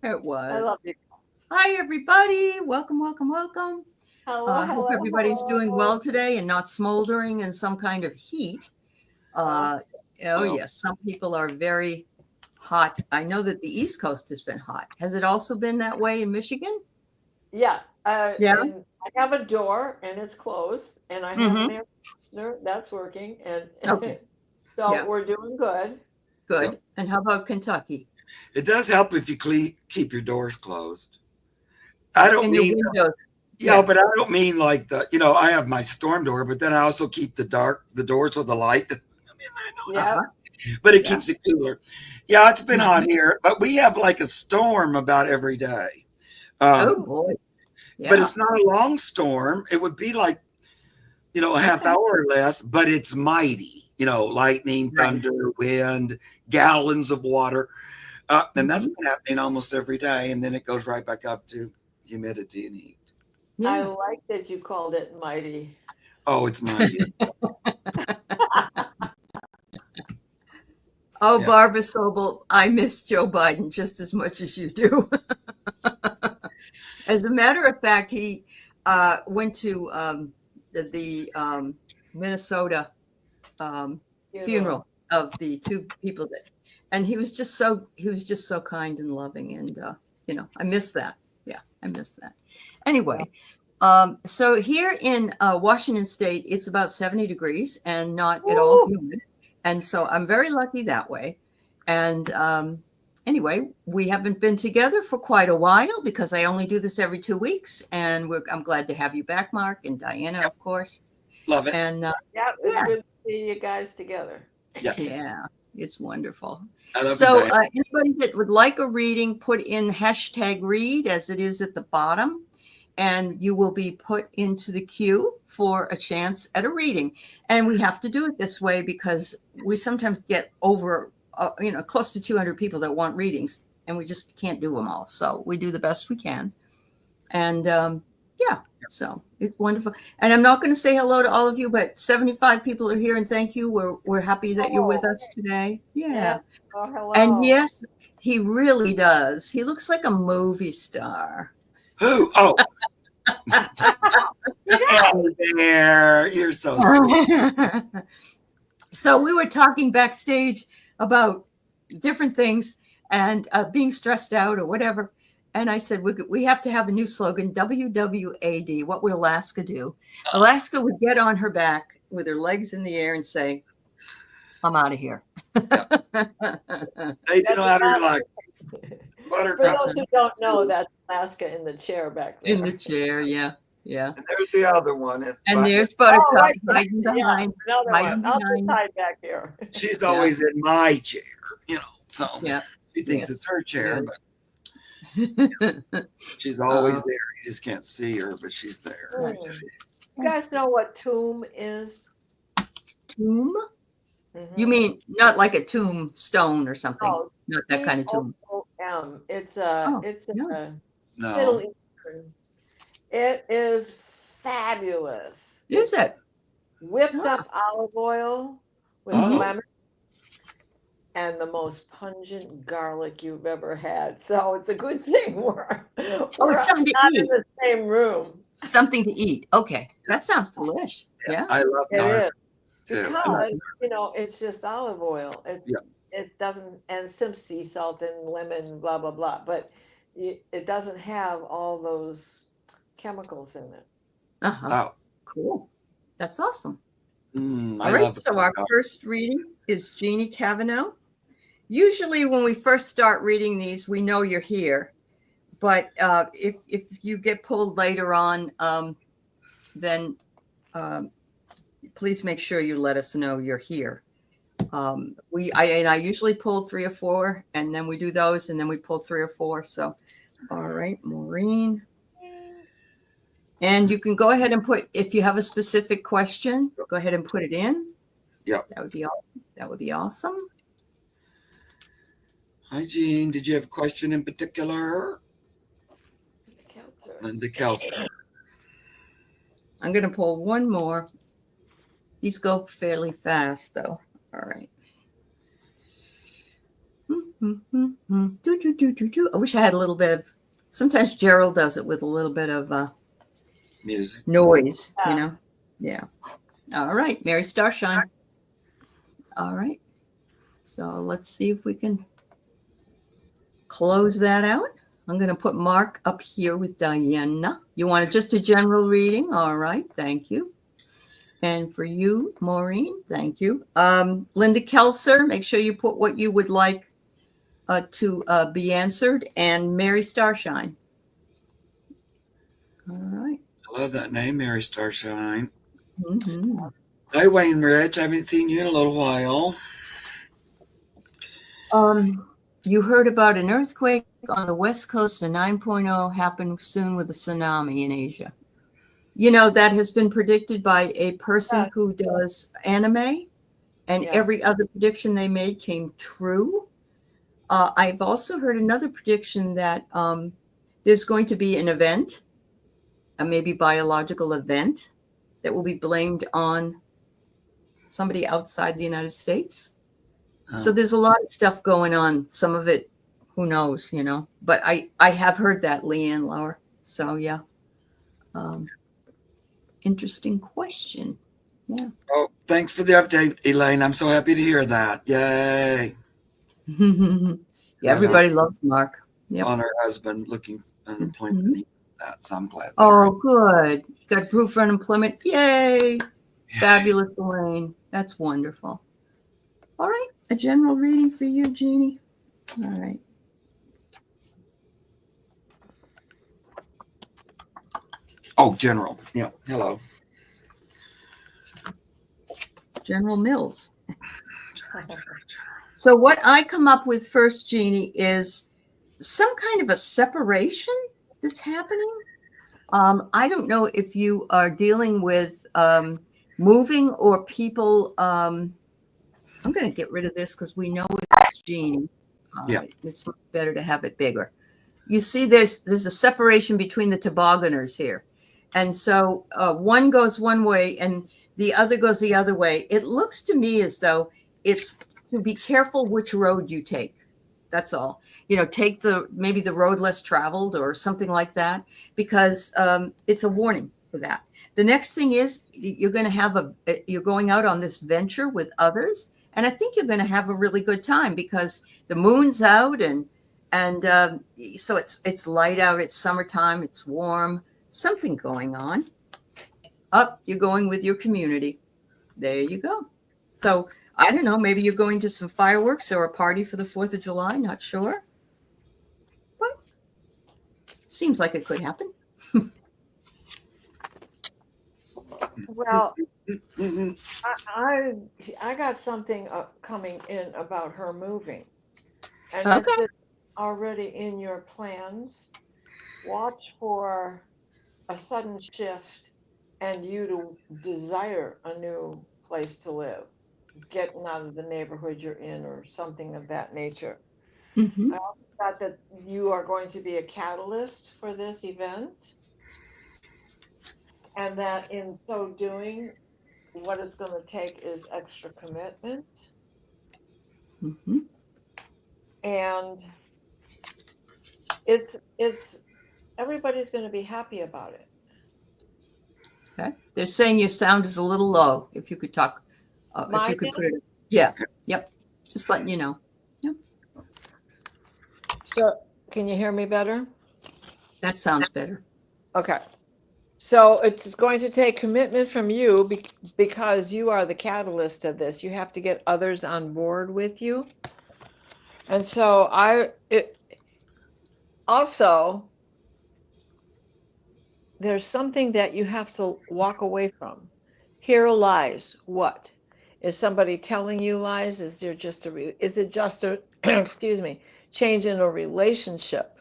It I was. love you. Hi, everybody. Welcome, welcome, welcome. Hello, Hope hello, everybody's doing hello. well today and not smoldering in some kind of heat. Uh, Uh, oh, Well, yes, some people are very hot. I know that the East Coast has been hot. Has it also been that way in Michigan? yeah, Yeah. and I have a door and it's closed, and I have an Mm-hmm. air conditioner that's working, and Okay. so Yeah. we're doing good. yep. Good. And how about Kentucky? It does help if you keep your doors closed. I don't And your mean, windows? yeah, Yeah. but I don't mean like I have my storm door, but then I also keep the doors with the light. I mean, I know Yeah, it's, Uh-huh. but it Yeah. keeps it cooler. Yeah, it's been hot Mhm. here, but we have like a storm about every day. Oh, Um, ooh, boy. but Yeah. it's not a long storm. It would be like, a half Okay. hour or less, but it's mighty, lightning, Right. thunder, wind, gallons of water. And that's Hmm. been happening almost every day. And then it goes right back up to humidity and heat. I Yeah. like that you called it mighty. Oh, it's mighty. Oh, Yeah. Barbara Sobel, I miss Joe Biden just as much as you do. As a matter of fact, he went to the Minnesota Funeral. funeral of the two people that, and he was just so kind and loving, and I miss that. Yeah, I miss that. Yeah. Anyway, so here in Washington State, it's about 70 degrees and not at all Ooh, humid, and so I'm very lucky that way. And anyway, we haven't been together for quite a while because I only do this every 2 weeks, and I'm glad to have you back, Mark, and Diana, Yep. of course. Love it. And yeah, it's yeah, good to see you guys together. Yeah. yeah, it's wonderful. I love you, So, Diane. anybody that would like a reading, put in hashtag read as it is at the bottom, and you will be put into the queue for a chance at a reading. And we have to do it this way because we sometimes get over, close to 200 people that want readings, and we just can't do them all. So we do the best we can. And yeah, so it's wonderful. And I'm not going to say hello to all of you, but 75 people are here, and thank you. We're happy that you're with Oh, us today. yeah. Yeah. Oh, And hello. yes, he really does. He looks like a movie star. Who? Oh, Yeah. hey there. You're so sweet. So we were talking backstage about different things and being stressed out or whatever. And I said, we have to have a new slogan, WWAD. What would Alaska do? Alaska would get on her back with her legs in the air and say, I'm out of here. Yeah. They do That's not Alaska. like For buttercups. those who don't know, that's Alaska in the chair back In the there. chair. Yeah. Yeah. And there's the other one. And there's Oh, Buttercup right there. hiding Yeah, behind, another one. hiding I'll just behind. hide back here. She's Yeah. always in my chair, so Yeah. she thinks it's Yes. her chair, but Yes. she's uh, always there. You just can't see her, but she's there. Let me tell Hmm. you. You guys know what tomb is? Tomb? You Mm-hmm. mean not like a tombstone or something? Oh, Not that kind of tomb. T-O-O-M. Oh, It's no. a Middle No. Eastern. It is fabulous. Is It's it? whipped Ah. up olive oil with Mhm. Oh, lemon and the most pungent garlic you've ever had. So it's a good thing Oh, we're it's something to not in eat. the same room. Something to eat. Okay. That sounds delish. yeah. Yeah. I love It garlic is too. I love because it's just olive oil. yeah. It doesn't and some sea salt and lemon, blah blah blah. But it doesn't have all those chemicals in it. Uh-huh. Oh, Cool. That's awesome. I All right. love So our garlic. first reading is Jeanie Kavanagh. Usually when we first start reading these, we know you're here. But if you get pulled later on, then um, please make sure you let us know you're here. I usually pull 3 or 4, and then we do those, and then we pull 3 or 4. So, all right, Maureen, and you can go ahead and put if you have a specific question, go ahead and put it in. Yep. That would be awesome. Hi, Jean. Did you have a question in particular? Kelzer. Linda Kelzer. I'm going to pull one more. These go fairly fast, though. All right. I wish I had a little bit of, sometimes Gerald does it with a little bit of Music. noise, Yeah. you know? Yeah. All right, Mary Starshine. All right. So let's see if we can close that out. I'm going to put Mark up here with Diana. You want just a general reading? All right. Thank you. And for you, Maureen, thank you. Linda Kelzer, make sure you put what you would like to be answered. And Mary Starshine. All right. I love that name, Mary Starshine. Mm-hmm. Hi, Wayne Rich. I haven't seen you in a little while. You heard about an earthquake on the West Coast, a 9.0 happened soon with a tsunami in Asia. You know, that has been predicted by a person who does anime, and every other prediction they made came true. I've also heard another prediction that there's going to be an event, a maybe biological event, that will be blamed on somebody outside the United States. So there's a lot of stuff going on. Some of it, who knows, you know, but I have heard that, Leanne Lauer. So yeah. Interesting question. Yeah. Oh, thanks for the update, Elaine. I'm so happy to hear that. Yay. Yeah, everybody loves Mark. Yep. On her husband looking unemployment. That, so I'm glad. Oh, good. You got proof for unemployment. Yay. Fabulous, Elaine. That's wonderful. All right. A general reading for you, Jeanie. All right. Oh, General. Yeah. Hello. General Mills. So what I come up with first, Jeanie, is some kind of a separation that's happening. I don't know if you are dealing with moving or people. I'm going to get rid of this because we know it's Jeanie. It's much better to have it bigger. You see, there's a separation between the tobogganers here. And so one goes one way and the other goes the other way. It looks to me as though it's to be careful which road you take. That's all. You know, take maybe the road less traveled or something like that, because it's a warning for that. The next thing is you're going to have you're going out on this venture with others. And I think you're going to have a really good time because the moon's out and so it's light out. It's summertime. It's warm. Something going on. Up, you're going with your community. There you go. So I don't know. Maybe you're going to some fireworks or a party for the 4th of July. Not sure, but seems like it could happen. Well, I got something coming in about her moving, and if it's already in your plans, watch for a sudden shift and you to desire a new place to live, getting out of the neighborhood you're in or something of that nature. Mm-hmm. I also thought that you are going to be a catalyst for this event, and that in so doing, what it's going to take is extra commitment. Mm-hmm. And it's everybody's going to be happy about it. Okay. They're saying your sound is a little low. If you could talk, if you could put it. Yeah. Yep. Just letting you know. Yep. So, can you hear me better? That sounds better. Okay. So it's going to take commitment from you because you are the catalyst of this. You have to get others on board with you. And so also, there's something that you have to walk away from. Hear lies. What? Is somebody telling you lies? Is it just a excuse me, change in a relationship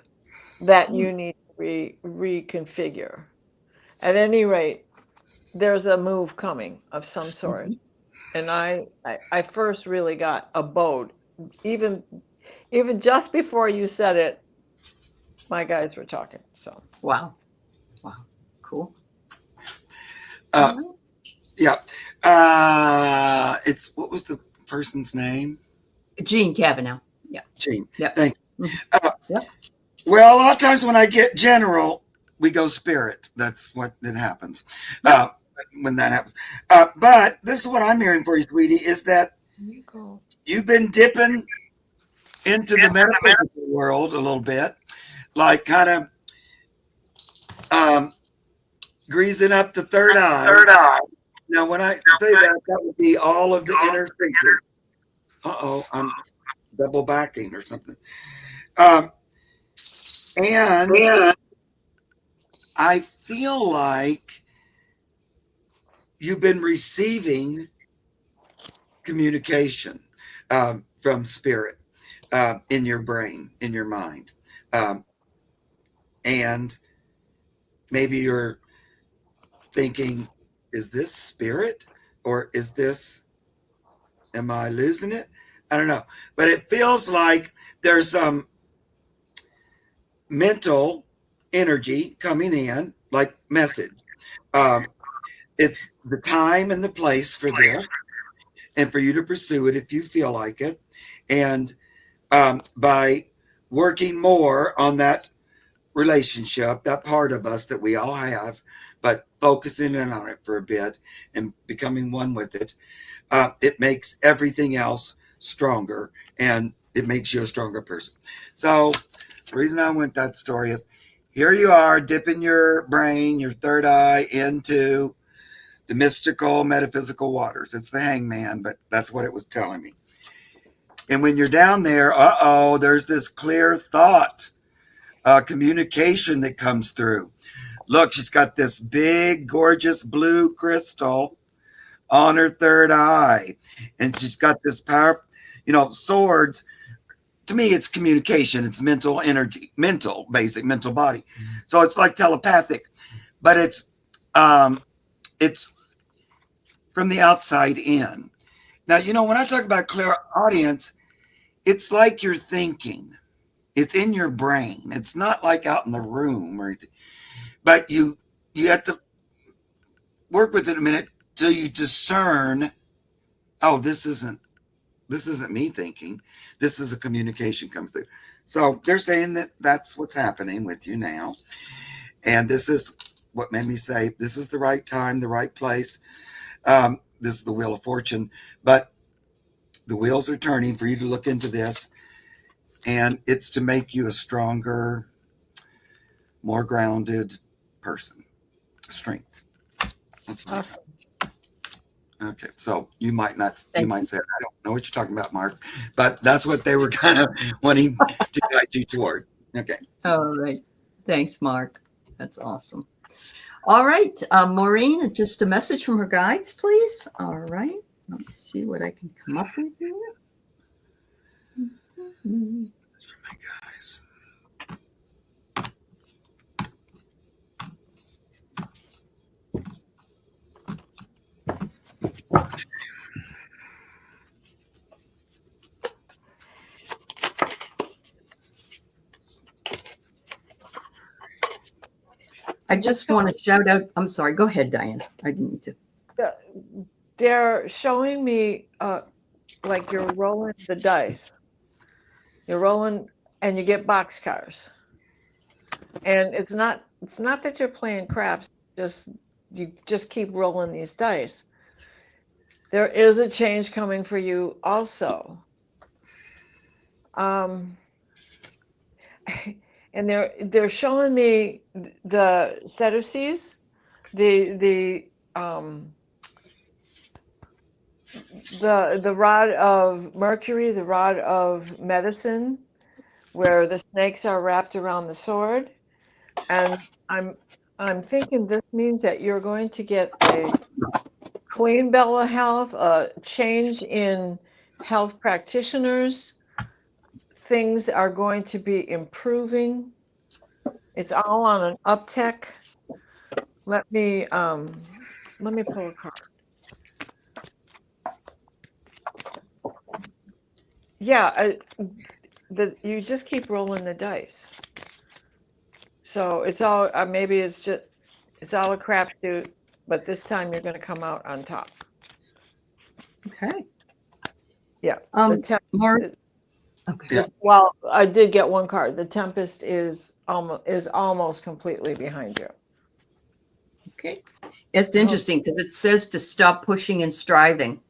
that you need to reconfigure? At any rate, there's a move coming of some sort. And I first really got a boat. Even just before you said it, my guys were talking. So wow, cool. Yeah. It's what was the person's name? Jean Kavanagh. Yeah. Jean. Yeah. Thank you. Yeah. Well, a lot of times when I get general, we go spirit. That's what it happens. Yeah. When that happens. But this is what I'm hearing for you, sweetie, is that Damico. you've been dipping into the metaphysical world a little bit, like kind of greasing up the third eye. Now, when I say that, that would be all of the inner senses. Uh-oh, I'm double backing or something. And I feel like you've been receiving communication from spirit in your brain, in your mind. And maybe you're thinking, is this spirit or is this, am I losing it? I don't know. But it feels like there's some mental energy coming in, like message. It's the time and the place for this, and for you to pursue it if you feel like it. And by working more on that relationship, that part of us that we all have, but focusing in on it for a bit and becoming one with it, it makes everything else stronger, and it makes you a stronger person. So the reason I went that story is, here you are dipping your brain, your third eye, into the mystical, metaphysical waters. It's the hangman, but that's what it was telling me. And when you're down there, there's this clear thought, communication that comes through. Look, she's got this big, gorgeous blue crystal on her third eye. And she's got this power, swords. To me, it's communication. It's mental energy, basic mental body. So it's like telepathic, but it's from the outside in. Now, when I talk about clairaudience, it's like you're thinking. It's in your brain. It's not like out in the room or anything. But you have to work with it a minute till you discern, oh, this isn't me thinking. This is a communication comes through. So they're saying that that's what's happening with you now. And this is what made me say, this is the right time, the right place. This is the Wheel of Fortune. But the wheels are turning for you to look into this. And it's to make you a stronger, more grounded person. Strength. That's what Awesome. Okay, so you might say, I don't know what you're talking about, Mark, but that's what they were kind of wanting to guide you toward. Okay. All right. Thanks, Mark. That's awesome. All right, Maureen, just a message from her guides, please. All right. Let me see what I can come up with here. That's for my guys. I just want to shout out. I'm sorry. Go ahead, Diane. I didn't need to. They're showing me like you're rolling the dice. You're rolling and you get boxcars. And it's not that you're playing craps, you just keep rolling these dice. There is a change coming for you also. And they're showing me the Sadducees, the rod of Mercury, the rod of medicine, where the snakes are wrapped around the sword. And I'm thinking this means that you're going to get a clean bill of health, a change in health practitioners. Things are going to be improving. It's all on an uptick. Let me pull a card. Yeah, you just keep rolling the dice. So it's all maybe it's all a crapshoot, but this time you're going to come out on top. Okay. Yeah. Maureen, Okay. Yeah. Well, I did get one card. The Tempest is almost completely behind you. Okay. It's Oh. interesting because it says to stop pushing and striving.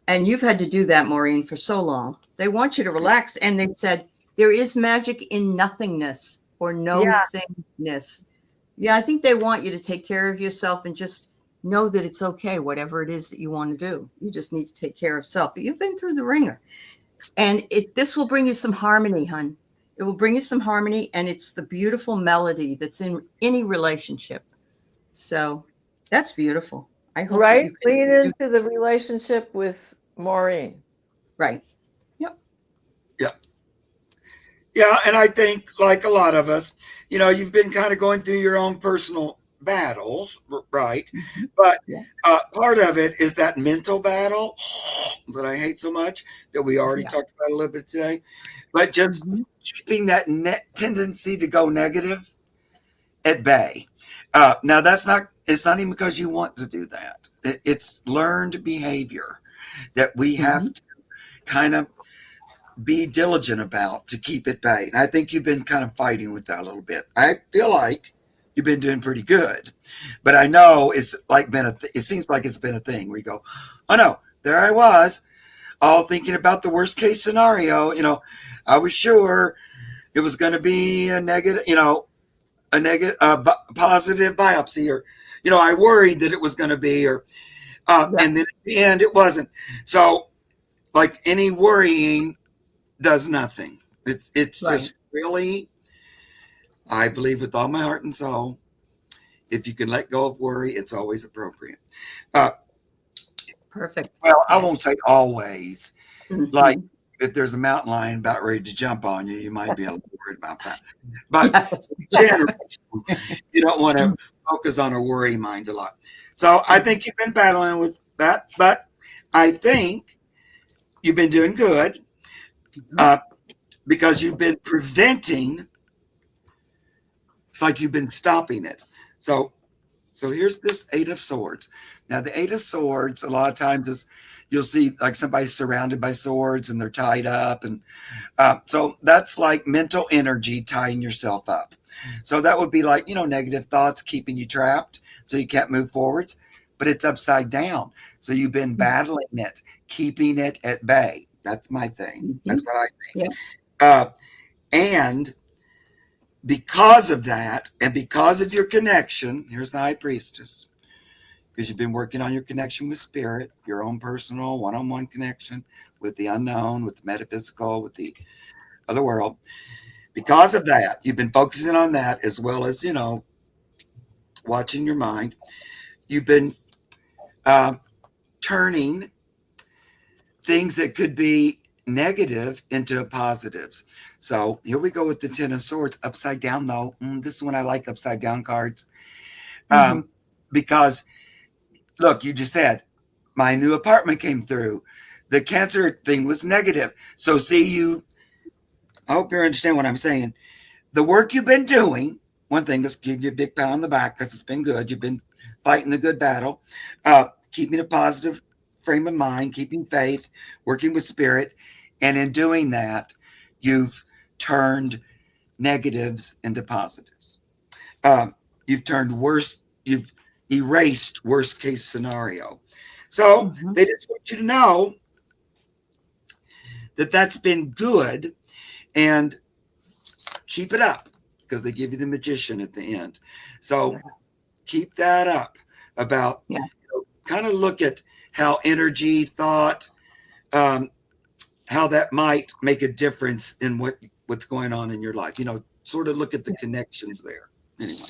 And you've had to do that, Maureen, for so long. They want you to relax. And they said, there is magic in nothingness or no Yeah. thingness. Yeah, I think they want you to take care of yourself and just know that it's okay, whatever it is that you want to do. You just need to take care of self. You've been through the ringer. And this will bring you some harmony, hon. It will bring you some harmony, and it's the beautiful melody that's in any relationship. So that's beautiful. I hope that Right? you can Lean do into the relationship with Maureen. right. Yep. Yeah. Yeah. And I think, like a lot of us, you've been kind of going through your own personal battles, right? Mhm. But Yeah. part of it is that mental battle that I hate so much that we already Yeah. talked about a little bit today. But just Mhm. keeping that tendency to go negative at bay. Now, it's not even because you want to do that. It's learned behavior that we have Mhm. to kind of be diligent about to keep at bay. And I think you've been kind of fighting with that a little bit. I feel like you've been doing pretty good, but I know it's like it seems like it's been a thing where you go, oh no, there I was, all thinking about the worst case scenario. I was sure it was going to be a negative, positive biopsy, or I worried that it was going to be, or Yeah. and then at the end it wasn't. So, like any worrying does nothing. It's Right. just really, I believe with all my heart and soul, if you can let go of worry, it's always appropriate. Uh, Perfect. well, I Yes. won't say always. Like Mhm. if there's a mountain lion about ready to jump on you, you might be a little worried about that. But Yes. in general, you don't want to focus on or worry mind a lot. So I think you've been battling with that, but I think you've been doing good uh, because you've been preventing. It's like you've been stopping it. So here's this Eight of Swords. Now the Eight of Swords, a lot of times is you'll see like somebody surrounded by swords and they're tied up, and so that's like mental energy tying yourself up. So that would be like negative thoughts keeping you trapped, so you can't move forwards. But it's upside down. So you've been battling it, keeping it at bay. That's my thing. That's Mhm. what I Yeah. think. And because of that, and because of your connection, here's the High Priestess, because you've been working on your connection with spirit, your own personal one-on-one connection with the unknown, with the metaphysical, with the other world. Because of that, you've been focusing on that as well as, watching your mind. You've been turning things that could be negative into positives. So here we go with the Ten of Swords upside down, though. This is when I like upside down cards. Mhm. Because look, you just said my new apartment came through. The Cancer thing was negative. So see, I hope you understand what I'm saying. The work you've been doing, one thing, let's give you a big pat on the back because it's been good. You've been fighting the good battle, keeping a positive frame of mind, keeping faith, working with spirit. And in doing that, you've turned negatives into positives. You've turned you've erased worst case scenario. So Mhm. they just want you to know that that's been good, and keep it up, because they give you the magician at the end. So keep that up about, Yeah. kind of look at how energy, thought, um, how that might make a difference in what's going on in your life. Sort of look at the connections there. Anyway.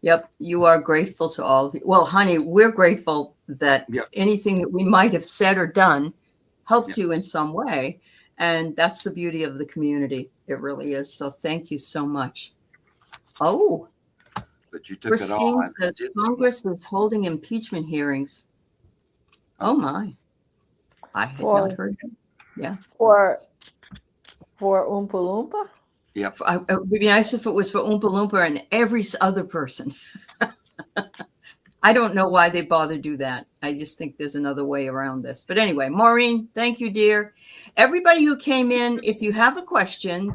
Yep. You are grateful to all of you. Well, honey, we're grateful that Yeah. anything that we might have said or done helped Yeah. you in some way. And that's the beauty of the community. It really is. So thank you so much. Oh, But you took it all Christine and says did it. Congress is holding impeachment hearings. Oh my. I had not For heard that. Yeah. for for Oompa Loompa? Yep. It would be nice if it was for Oompa Loompa and every other person. I don't know why they bother do that. I just think there's another way around this. But anyway, Maureen, thank you, dear. Everybody who came in, if you have a question,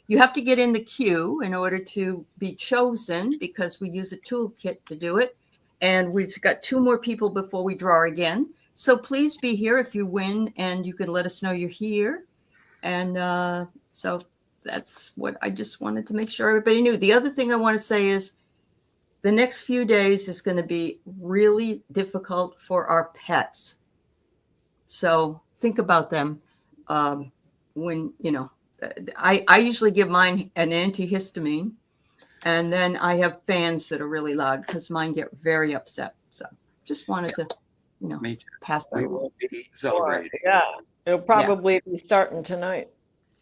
you have to get in the queue in order to be chosen, because we use a toolkit to do it. And we've got 2 more people before we draw again. So please be here if you win, and you can let us know you're here. And so that's what I just wanted to make sure everybody knew. The other thing I want to say is, the next few days is going to be really difficult for our pets. So think about them when, I usually give mine an antihistamine, and then I have fans that are really loud because mine get very upset. So just wanted to, Me too. pass that We along. will be celebrating. Yeah, it'll probably be starting tonight.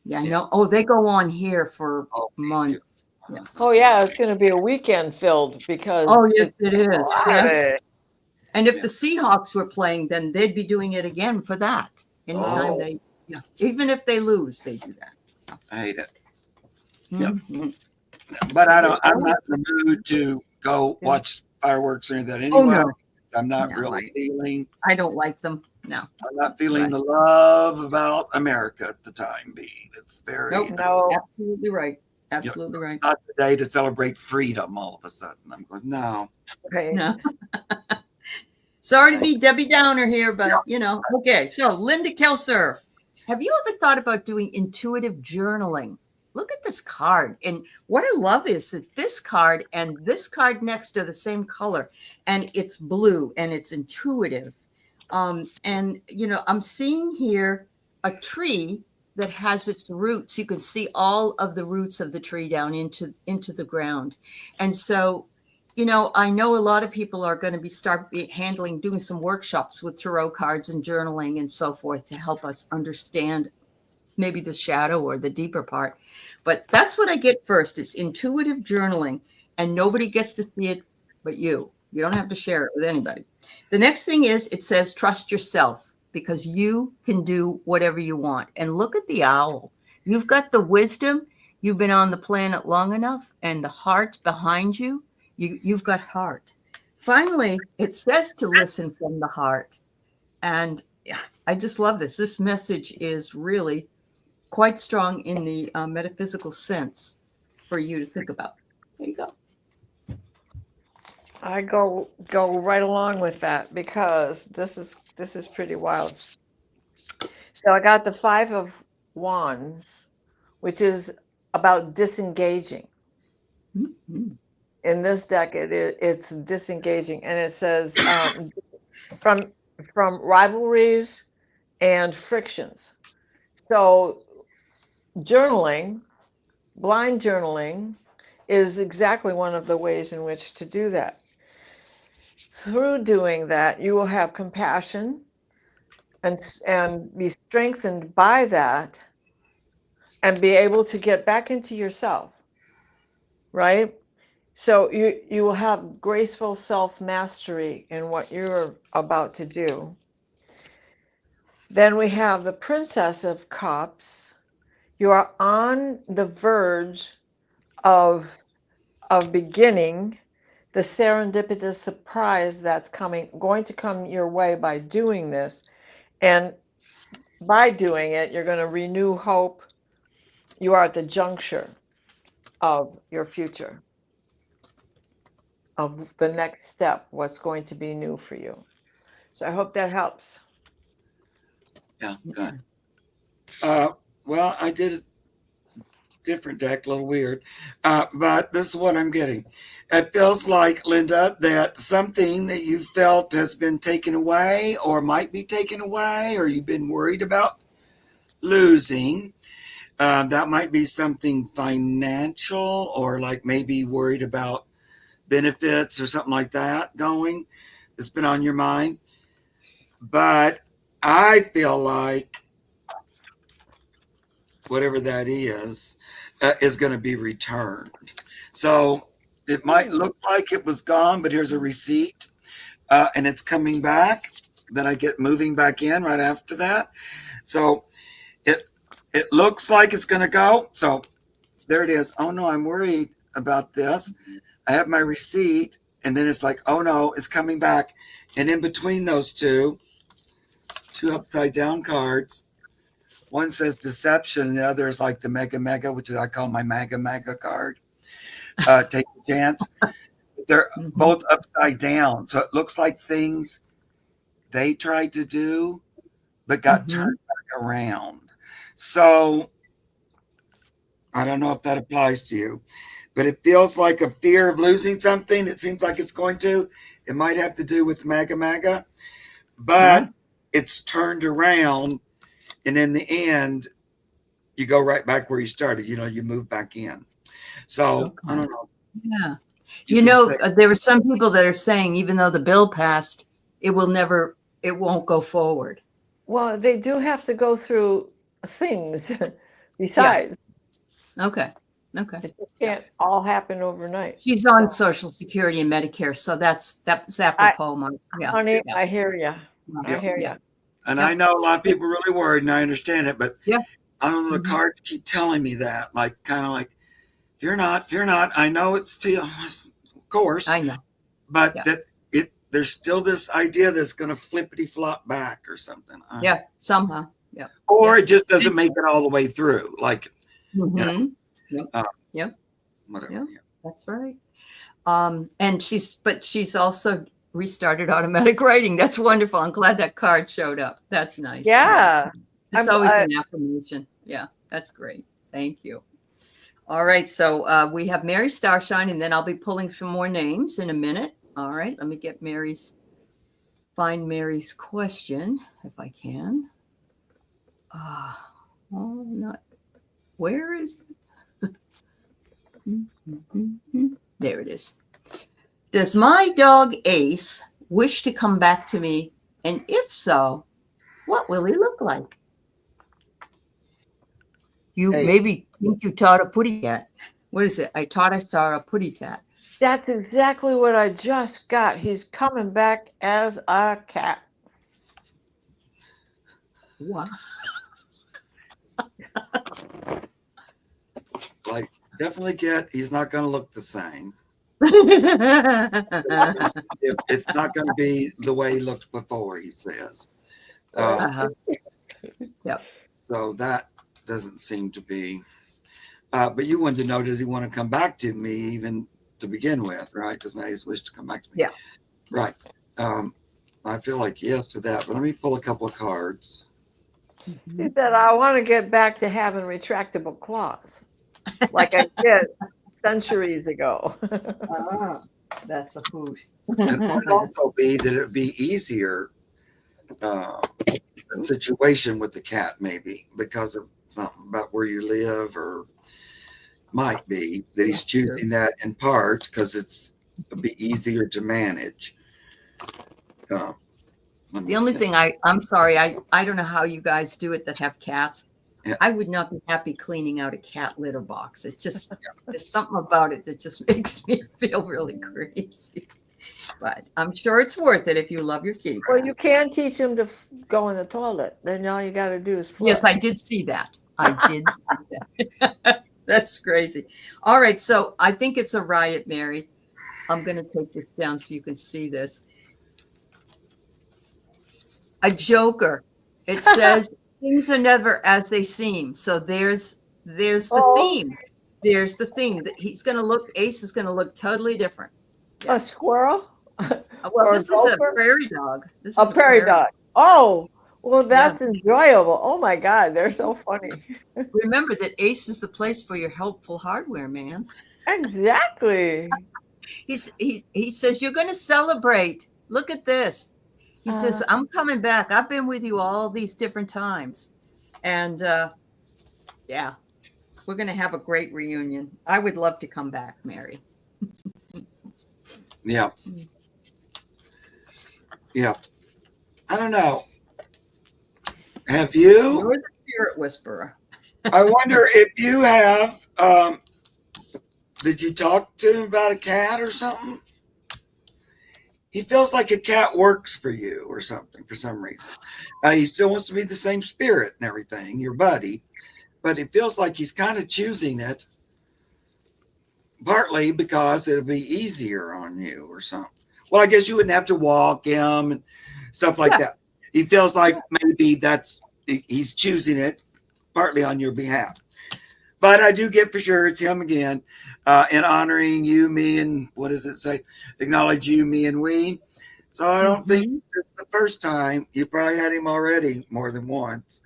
Yeah, I know. Oh, they go on here for months. Yeah. Oh yeah, it's going to be a weekend filled because. Oh, yes, it is. Yeah. Saturday. And if the Seahawks were playing, then they'd be doing it again for that. Anytime even if they lose, they do that. I hate it. Mhm. But I'm not in the mood to go watch fireworks or anything anyway. Oh, no. I'm not No, really feeling. I don't like them. No. I'm not feeling Right. the love about America at the time being. It's very. Nope. No. Absolutely right. Absolutely right. It's not the day to celebrate freedom all of a sudden. I'm going, no. Okay. No. Sorry to be Debbie Downer here, but okay. So Linda Kelzer, have you ever thought about doing intuitive journaling? Look at this card. And what I love is that this card and this card next are the same color, and it's blue and it's intuitive. And I'm seeing here a tree that has its roots. You can see all of the roots of the tree down into the ground. And so, I know a lot of people are going to be doing some workshops with tarot cards and journaling and so forth to help us understand maybe the shadow or the deeper part. But that's what I get first. It's intuitive journaling, and nobody gets to see it but you. You don't have to share it with anybody. The next thing is, it says, trust yourself, because you can do whatever you want. And look at the owl. You've got the wisdom. You've been on the planet long enough, and the heart behind you. You've got heart. Finally, it says to listen from the heart. And I just love this. This message is really quite strong in the metaphysical sense for you to think about. There you go. I go right along with that because this is pretty wild. So I got the 5 of Wands, which is about disengaging. Mm-hmm. In this deck, it's disengaging, and it says from rivalries and frictions. So journaling, blind journaling, is exactly one of the ways in which to do that. Through doing that, you will have compassion and be strengthened by that, and be able to get back into yourself, right? So you will have graceful self-mastery in what you're about to do. Then we have the Princess of Cups. You are on the verge of beginning the serendipitous surprise that's going to come your way by doing this. And by doing it, you're going to renew hope. You are at the juncture of your future, of the next step, what's going to be new for you. So I hope that helps. Yeah, good. Well, I did a different deck, a little weird, but this is what I'm getting. It feels like, Linda, that something that you felt has been taken away or might be taken away, or you've been worried about losing. That might be something financial, or like maybe worried about benefits or something like that going. It's been on your mind. But I feel like whatever that is going to be returned. So it might look like it was gone, but here's a receipt, and it's coming back. Then I get moving back in right after that. So it looks like it's going to go. So there it is. Oh no, I'm worried about this. I have my receipt, and then it's like, oh no, it's coming back. And in between those two upside down cards, one says deception, and the other is like the mega, which is I call my mega card. Take a chance. They're both upside down, so it looks like things they tried to do but got turned back around. So I don't know if that applies to you, but it feels like a fear of losing something. It seems like it's going to. It might have to do with mega, but it's turned around, and in the end, you go right back where you started. You know, you move back in. So I don't know. Yeah. You know, there were some people that are saying even though the bill passed, it won't go forward. Well, they do have to go through things besides. Yeah. Okay. It can't all happen overnight. She's on Social Security and Medicare, so that's apropos. Honey, I hear you. I hear you. And I know a lot of people are really worried, and I understand it, but I don't know, the cards keep telling me that, like, kind of like, fear not. I know it's of course. I know. But there's still this idea that's going to flippity flop back or something. Somehow. Yeah. Or it just doesn't make it all the way through. Like, you know, whatever. Yeah. That's right. And she's also restarted automatic writing. That's wonderful. I'm glad that card showed up. That's nice. Yeah. It's always an affirmation. Yeah. That's great. Thank you. All right. So we have Mary Starshine, and then I'll be pulling some more names in a minute. All right. Let me get find Mary's question if I can. Where is it? There it is. Does my dog Ace wish to come back to me? And if so, what will he look like? You maybe think you taught a putty cat. What is it? I saw a putty tat. That's exactly what I just got. He's coming back as a cat. Wow. Like, definitely he's not going to look the same. It's not going to be the way he looked before, he says. So that doesn't seem to be. But you wanted to know, does he want to come back to me even to begin with, right? Does Maze wish to come back to me? Yeah. Right. I feel like yes to that, but let me pull a couple of cards. He said, I want to get back to having retractable claws like I did centuries ago. That's a hoot. It might also be that it would be easier situation with the cat, maybe because of something about where you live, or might be that he's choosing that in part because it'll be easier to manage. The only thing I'm sorry, I don't know how you guys do it that have cats. Yeah. I would not be happy cleaning out a cat litter box. It's just there's something about it that just makes me feel really crazy. But I'm sure it's worth it if you love your kitty. Well, you can teach him to go in the toilet. Then all you got to do is flush. Yes, I did see that. That's crazy. All right, so I think it's a riot, Mary. I'm going to take this down so you can see this. A joker. It says things are never as they seem. So there's the theme. There's the theme that Ace is going to look totally different. A squirrel? Well, this is a prairie dog. This is a prairie dog. Oh, well, that's enjoyable. Oh my God, they're so funny. Remember that Ace is the place for your helpful hardware, man. Exactly. He says you're going to celebrate. Look at this. He says, I'm coming back. I've been with you all these different times. And we're going to have a great reunion. I would love to come back, Mary. Yeah. I don't know. Have you? You're the spirit whisperer. I wonder if you have. Did you talk to him about a cat or something? He feels like a cat works for you or something for some reason. He still wants to be the same spirit and everything, your buddy, but it feels like he's kind of choosing it partly because it'll be easier on you or something. Well, I guess you wouldn't have to walk him and stuff like that. He feels like maybe he's choosing it partly on your behalf. But I do get for sure it's him again, in honoring you, me, and what does it say? Acknowledge you, me, and we. So I don't think it's the first time. You probably had him already more than once.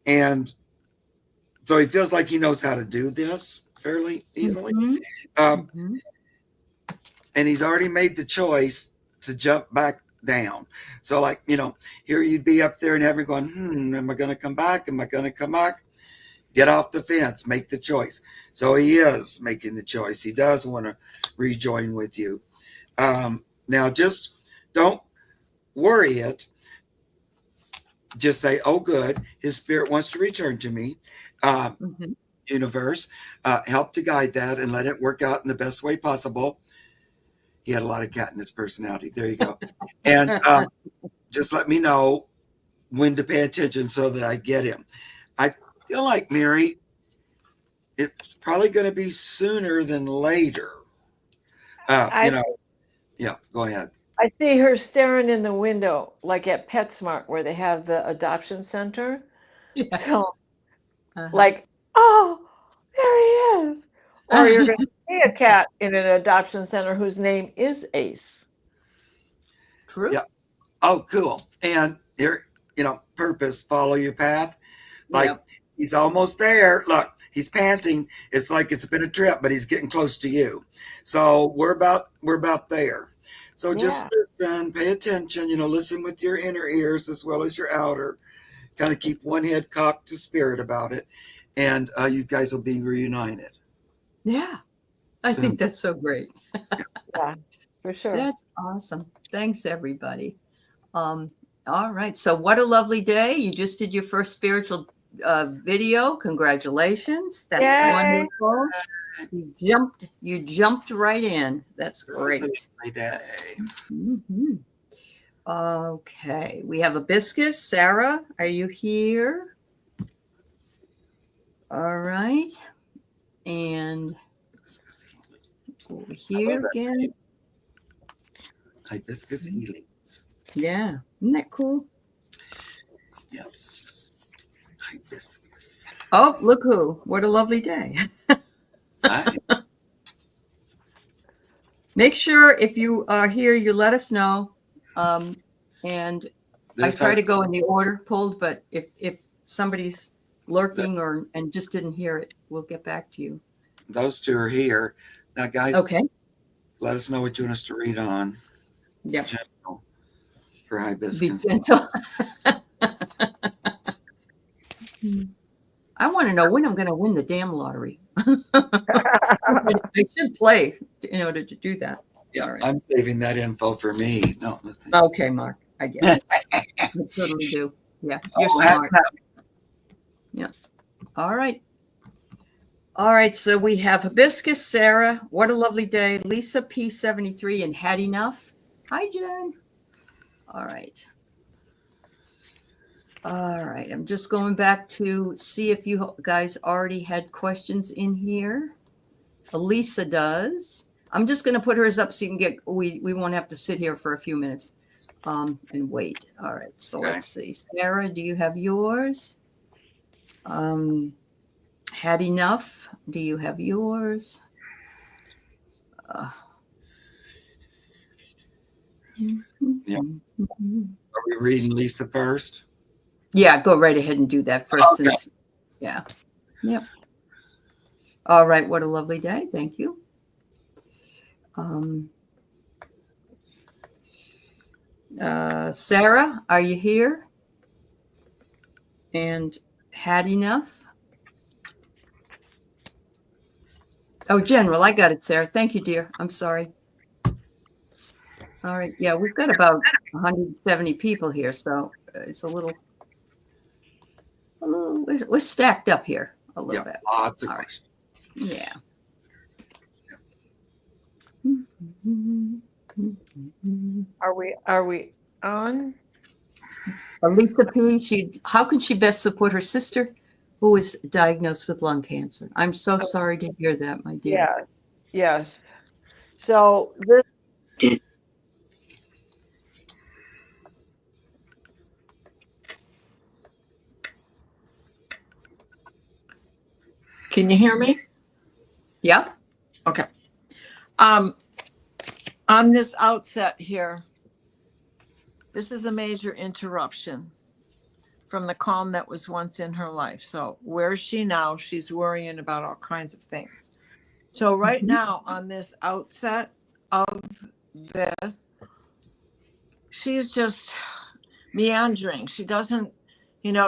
And so he feels like he knows how to do this fairly easily. And he's already made the choice to jump back down. So like, here you'd be up there and having going, am I going to come back? Am I going to come back? Get off the fence, make the choice. So he is making the choice. He does want to rejoin with you. Now just don't worry it. Just say, oh, good. His spirit wants to return to me. Universe, help to guide that and let it work out in the best way possible. He had a lot of cat in his personality. There you go. And just let me know when to pay attention so that I get him. I feel like, Mary, it's probably going to be sooner than later. Yeah, go ahead. I see her staring in the window, like at PetSmart, where they have the adoption center. Yeah. So, like, oh, there he is. Or you're going to see a cat in an adoption center whose name is Ace. True. Yeah. Oh, cool. And here, purpose, follow your path. Like, he's almost there. Look, he's panting. It's like it's been a trip, but he's getting close to you. So we're about there. So just listen, pay attention, listen with your inner ears as well as your outer. Kind of keep one head cocked to spirit about it. And you guys will be reunited. Yeah. I think that's so great. Yeah, for sure. That's awesome. Thanks, everybody. All right. So what a lovely day. You just did your first spiritual video. Congratulations. That's wonderful. You jumped right in. That's great. Okay. We have Hibiscus. Sarah, are you here? All right. And over here again. Hibiscus healings. Yeah. Isn't that cool? Yes. Hibiscus. Oh, look who. What a lovely day. Make sure if you are here, you let us know. And I try to go in the order pulled, but if somebody's lurking and just didn't hear it, we'll get back to you. Those two are here. Now, guys, let us know what you want us to read on. Yeah. For hibiscus. Be gentle. I want to know when I'm going to win the damn lottery. I should play in order to do that. Yeah, right. I'm saving that info for me. No, okay, Mark. I get it. I totally do. Yeah, you're smart. Yeah. All right. All right. So we have Hibiscus, Sarah. What a lovely day. Lisa P73 and Haddie Nuff. Hi, Jen. All right. All right. I'm just going back to see if you guys already had questions in here. Elisa does. I'm just going to put hers up so you can get, we won't have to sit here for a few minutes and wait. All right. So let's see. Sarah, do you have yours? Haddie Nuff, do you have yours? Yeah. Are we reading Lisa first? Yeah, go right ahead and do that first. Okay. Since, yeah. Yep. All right. What a lovely day. Thank you. Sarah, are you here? And Haddie Nuff? Oh, General, I got it, Sarah. Thank you, dear. I'm sorry. All right. Yeah, we've got about 170 people here, so it's a little we're stacked up here a little bit. Lots of questions. Yeah. Are we on? Lisa P, how can she best support her sister who was diagnosed with lung cancer. I'm so sorry to hear that, my dear. Yeah. Yes. So this. Can you hear me? Yeah. Okay. On this outset here, this is a major interruption from the calm that was once in her life. So where is she now? She's worrying about all kinds of things. So right now on this outset of this, she's just meandering. She doesn't,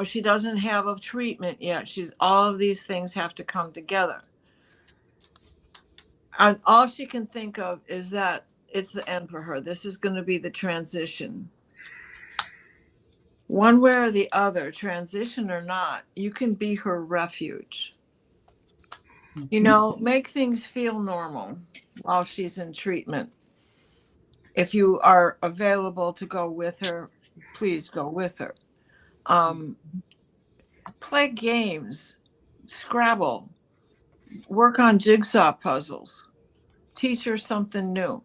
she doesn't have a treatment yet. All of these things have to come together. And all she can think of is that it's the end for her. This is going to be the transition. One way or the other, transition or not, you can be her refuge. Make things feel normal while she's in treatment. If you are available to go with her, please go with her. Play games, Scrabble, work on jigsaw puzzles, teach her something new.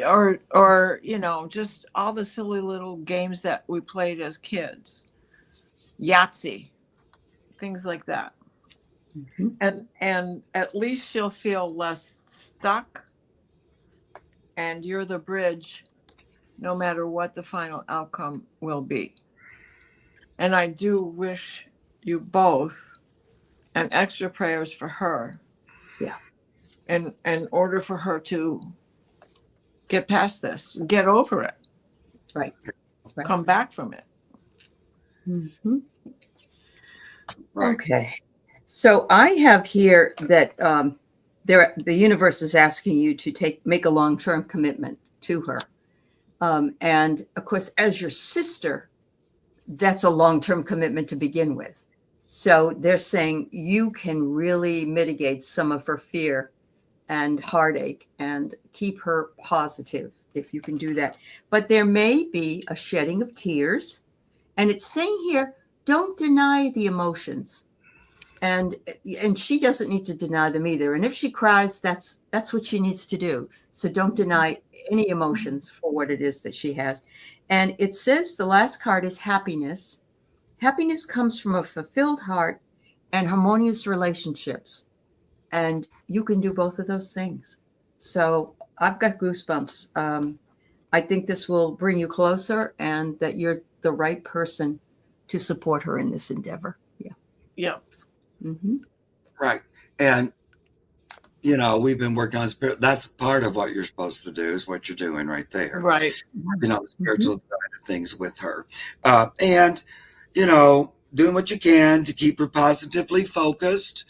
Or just all the silly little games that we played as kids, Yahtzee, things like that. And at least she'll feel less stuck, and you're the bridge no matter what the final outcome will be. And I do wish you both an extra prayers for her. Yeah. And in order for her to get past this, get over it. Right. Come back from it. Mm-hmm. Right. Okay. So I have here that the universe is asking you to make a long-term commitment to her. And of course, as your sister, that's a long-term commitment to begin with. So they're saying you can really mitigate some of her fear and heartache and keep her positive if you can do that. But there may be a shedding of tears. And it's saying here, don't deny the emotions. And she doesn't need to deny them either. And if she cries, that's what she needs to do. So don't deny any emotions for what it is that she has. And it says the last card is happiness. Happiness comes from a fulfilled heart and harmonious relationships. And you can do both of those things. So I've got goosebumps. I think this will bring you closer and that you're the right person to support her in this endeavor. Yeah. Yeah. Mm-hmm. Right. And, we've been working on spirit. That's part of what you're supposed to do is what you're doing right there. Right. The spiritual side of things with her. And, doing what you can to keep her positively focused.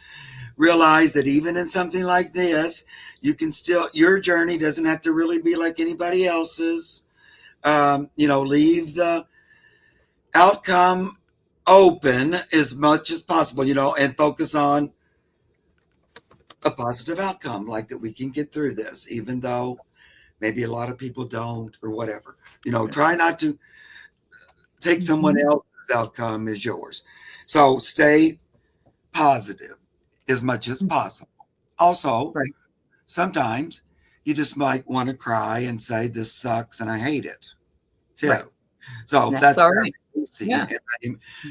Realize that even in something like this, you can still, your journey doesn't have to really be like anybody else's. Leave the outcome open as much as possible, and focus on a positive outcome, like that we can get through this, even though maybe a lot of people don't or whatever. Try not to take someone else's outcome as yours. So stay positive as much as possible. Also, sometimes you just might want to cry and say, this sucks and I hate it too. Right. So that's all right. Yeah.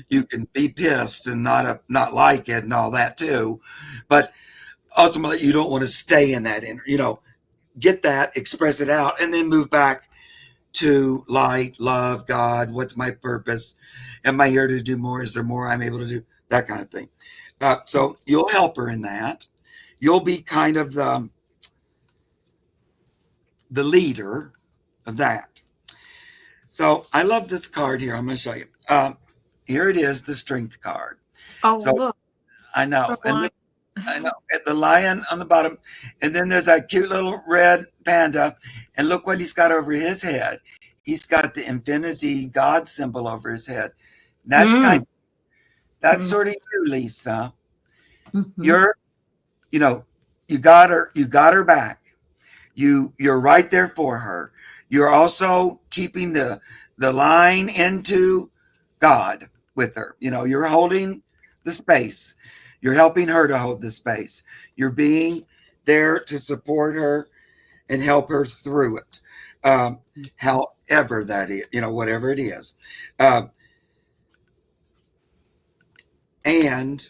You can be pissed and not like it and all that too. But ultimately, you don't want to stay in that, get that, express it out, and then move back to light, love, God. What's my purpose? Am I here to do more? Is there more I'm able to do? That kind of thing. So you'll help her in that. You'll be kind of the leader of that. So I love this card here. I'm going to show you. Here it is, the strength card. Oh, so, look. I know. I know. At the lion on the bottom. And then there's that cute little red panda. And look what he's got over his head. He's got the infinity God symbol over his head. That's that's sort of you, Lisa. You're, you got her back. You're right there for her. You're also keeping the line into God with her. You're holding the space. You're helping her to hold the space. You're being there to support her and help her through it. However that is, whatever it is. And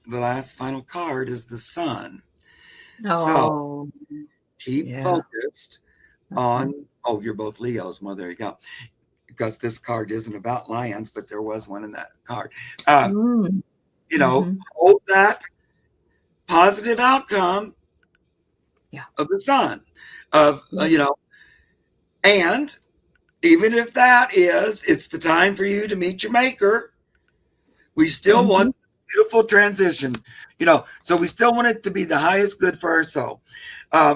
the last final card is the sun. Oh, So keep focused on, you're both Leos. Well, there you go. Because this card isn't about lions, but there was one in that card. Hold that positive outcome of the sun, and even if it's the time for you to meet your maker, we still want beautiful transition, so we still want it to be the highest good for our soul,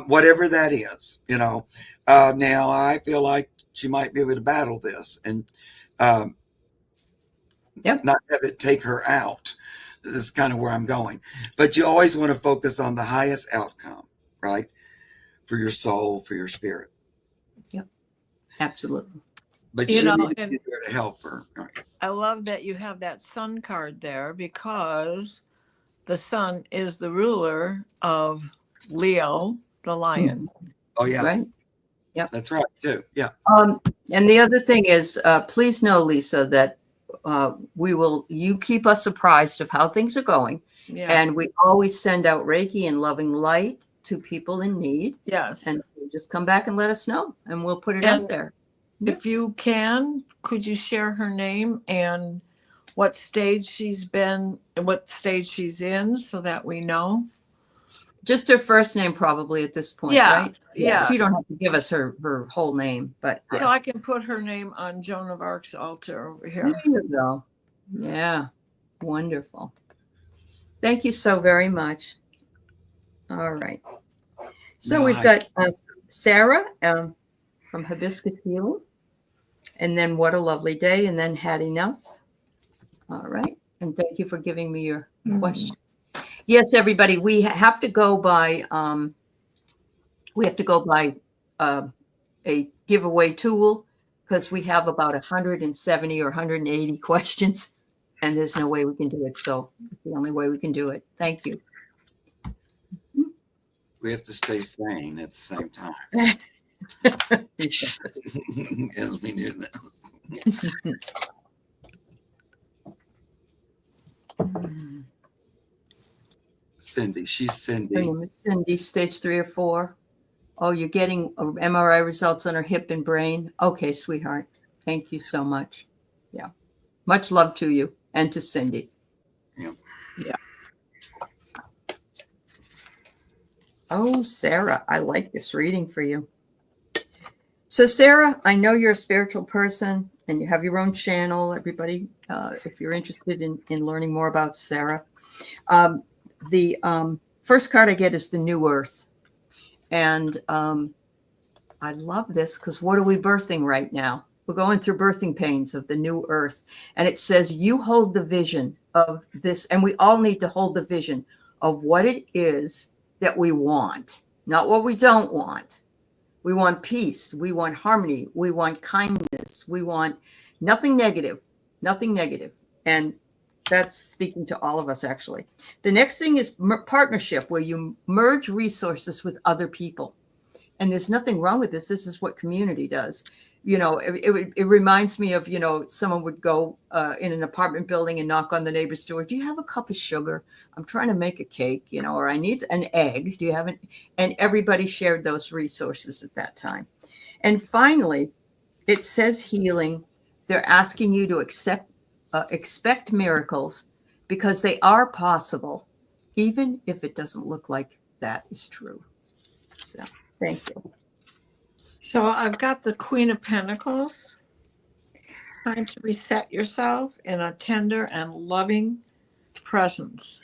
whatever that is, now I feel like she might be able to battle this and not have it take her out. This is kind of where I'm going, but you always want to focus on the highest outcome, right? For your soul, for your spirit. Yep, absolutely. But you need to be there to help her. Right? I love that you have that sun card there, because the sun is the ruler of Leo, the lion. Oh yeah, right. Yep, that's right too. Yeah. And the other thing is, please know, Lisa, that you keep us apprised of how things are going. Yeah. And we always send out Reiki and loving light to people in need. Yes. And just come back and let us know, and we'll put it out there. If you can, could you share her name and what stage she's been and what stage she's in, so that we know? Just her first name probably at this point, right? Yeah. You don't have to give us her whole name, but So I can put her name on Joan of Arc's altar over here. There you go. Yeah. Wonderful. Thank you so very much. All right. So we've got Sarah from Hibiscus Healing. And then What a Lovely Day. And then Haddie Nuff. All right. And thank you for giving me your questions. Yes, everybody, we have to go by a giveaway tool, because we have about 170 or 180 questions, and there's no way we can do it. So it's the only way we can do it. Thank you. We have to stay sane at the same time. As we do this. Cindy, she's Cindy. Her name is Cindy, stage 3 or 4. Oh, you're getting MRI results on her hip and brain. Okay, sweetheart. Thank you so much. Yeah. Much love to you and to Cindy. Yeah. Yeah. Oh, Sarah, I like this reading for you. So, Sarah, I know you're a spiritual person and you have your own channel. Everybody, if you're interested in learning more about Sarah, the first card I get is the New Earth. And I love this, because what are we birthing right now? We're going through birthing pains of the New Earth. And it says you hold the vision of this, and we all need to hold the vision of what it is that we want, not what we don't want. We want peace. We want harmony. We want kindness. We want nothing negative, nothing negative. And that's speaking to all of us, actually. The next thing is partnership, where you merge resources with other people. And there's nothing wrong with this. This is what community does. It reminds me of, someone would go in an apartment building and knock on the neighbor's door. Do you have a cup of sugar? I'm trying to make a cake, or I need an egg. Do you have it? And everybody shared those resources at that time. And finally, it says healing. They're asking you to expect miracles, because they are possible, even if it doesn't look like that is true. So thank you. So I've got the Queen of Pentacles. Time to reset yourself in a tender and loving presence,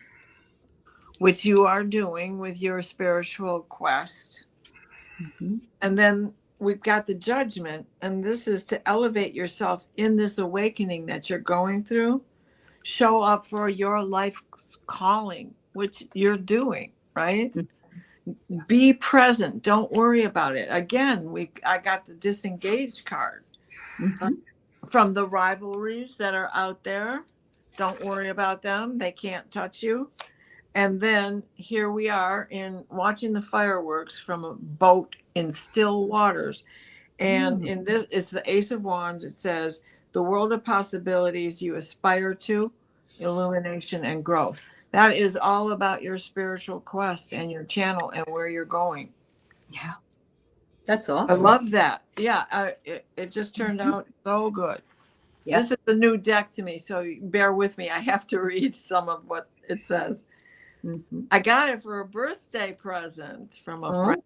which you are doing with your spiritual quest. Mm-hmm. And then we've got the Judgment, and this is to elevate yourself in this awakening that you're going through. Show up for your life's calling, which you're doing, right? Mm-hmm. Be present. Don't worry about it. Again, I got the disengaged card. Mm-hmm. From the rivalries that are out there. Don't worry about them. They can't touch you. And then here we are in watching the fireworks from a boat in still waters. And in this, it's the Ace of Wands. It says, the world of possibilities you aspire to, illumination and growth. That is all about your spiritual quest and your channel and where you're going. Yeah. That's I awesome. love that. Yeah, it just turned out so good. Yeah. This is a new deck to me, so bear with me. I have to read some of what it says. Mhm. I got it for a birthday present from a friend.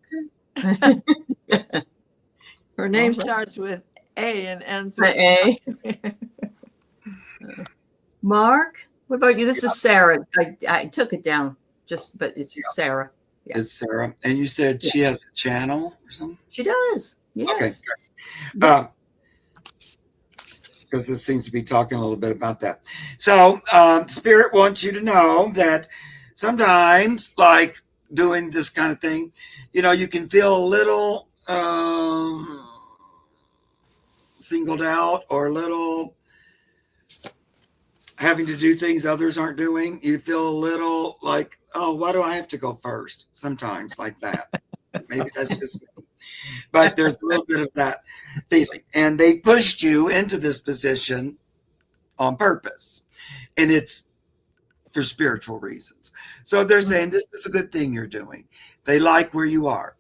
Okay. Her name All right. starts with A and ends with A. Mark, what about you? This is Sarah. I took it down but it's Sarah. Yeah. It's Sarah. And you said she has a channel or something? She does. Yes. Okay. Because this seems to be talking a little bit about that. So Spirit wants you to know that sometimes, like doing this kind of thing, you can feel a little singled out or a little having to do things others aren't doing. You feel a little like, oh, why do I have to go first? Sometimes like that. Maybe that's just me. But there's a little bit of that feeling. And they pushed you into this position on purpose. And it's for spiritual reasons. So they're saying this is a good thing you're doing. They like where you are.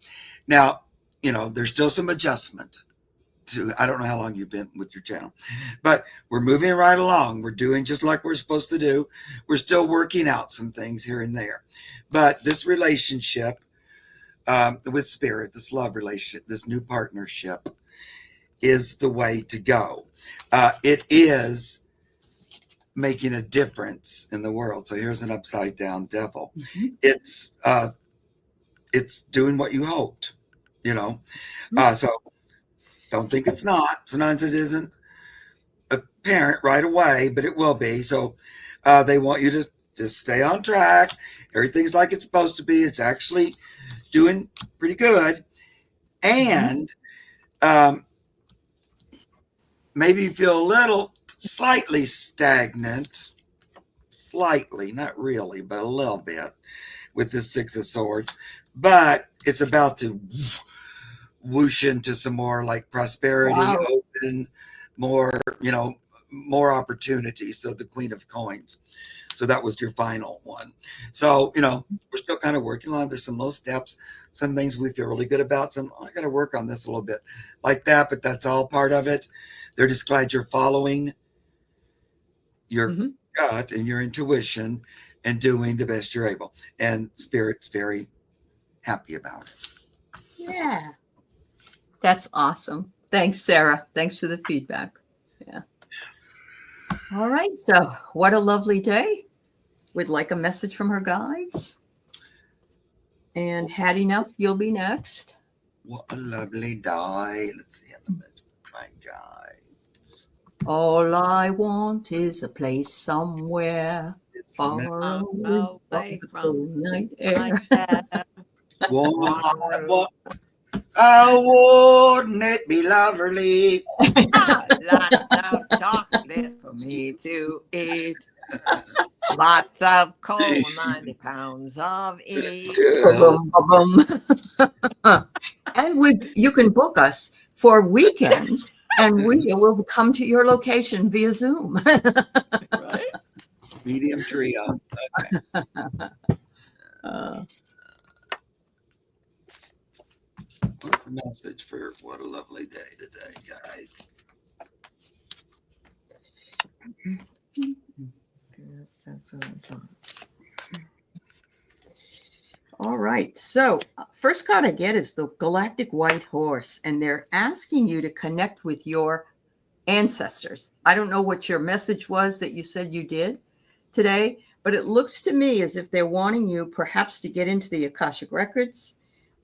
Now, there's still some adjustment to, I don't know how long you've been with your channel, but we're moving right along. We're doing just like we're supposed to do. We're still working out some things here and there. But this relationship with Spirit, this love relationship, this new partnership is the way to go. It is making a difference in the world. So here's an upside down devil. Mm-hmm. It's doing what you hoped, so don't think it's not. Sometimes it isn't apparent right away, but it will be. So they want you to just stay on track. Everything's like it's supposed to be. It's actually doing pretty good. And maybe you feel a little slightly stagnant, slightly, not really, but a little bit with the Six of Swords. But it's about to whoosh into some more like prosperity, open, more, more opportunities. So the Queen of Coins. So that was your final one. So, we're still kind of working on it. There's some little steps, some things we feel really good about. I got to work on this a little bit like that, but that's all part of it. They're just glad you're following your gut and your intuition and doing the best you're able. And Spirit's very happy about it. Yeah. That's awesome. Thanks, Sarah. Thanks for the feedback. Yeah. All right. So what a lovely day. Would like a message from her guides. And Haddie, Nuff, you'll be next. What a lovely day. Let's see. My guides. All I want is a place somewhere far away from the night air. Wouldn't it be lovely? Lots of chocolate for me to eat. Lots of coal, 90 pounds of eat. And you can book us for weekends, and we will come to your location via Zoom. Right? Medium trio. Okay. What's the message for what a lovely day today, guys? That's what I'm talking. All right. So first card I get is the Galactic White Horse, and they're asking you to connect with your ancestors. I don't know what your message was that you said you did today, but it looks to me as if they're wanting you perhaps to get into the Akashic Records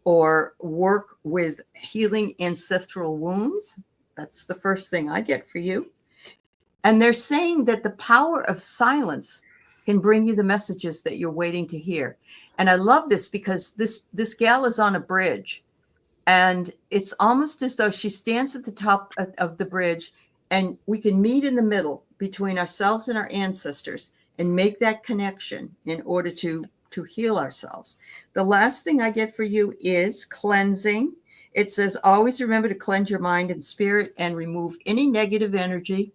or work with healing ancestral wounds. That's the first thing I get for you. And they're saying that the power of silence can bring you the messages that you're waiting to hear. And I love this because this gal is on a bridge, and it's almost as though she stands at the top of the bridge, and we can meet in the middle between ourselves and our ancestors and make that connection in order to heal ourselves. The last thing I get for you is cleansing. It says, always remember to cleanse your mind and spirit and remove any negative energy.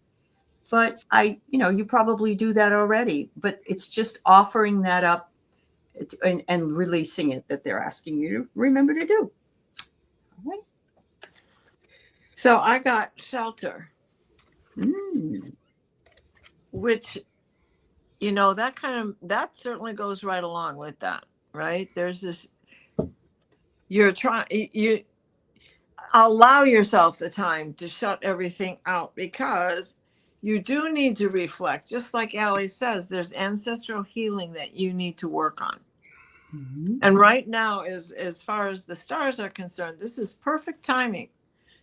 But you probably do that already, but it's just offering that up and releasing it that they're asking you to remember to do. All right. So I got shelter, Mm. which, that certainly goes right along with that, right? There's this, you allow yourself the time to shut everything out, because you do need to reflect. Just like Aley says, there's ancestral healing that you need to work on. Mm-hmm. And right now, as far as the stars are concerned, this is perfect timing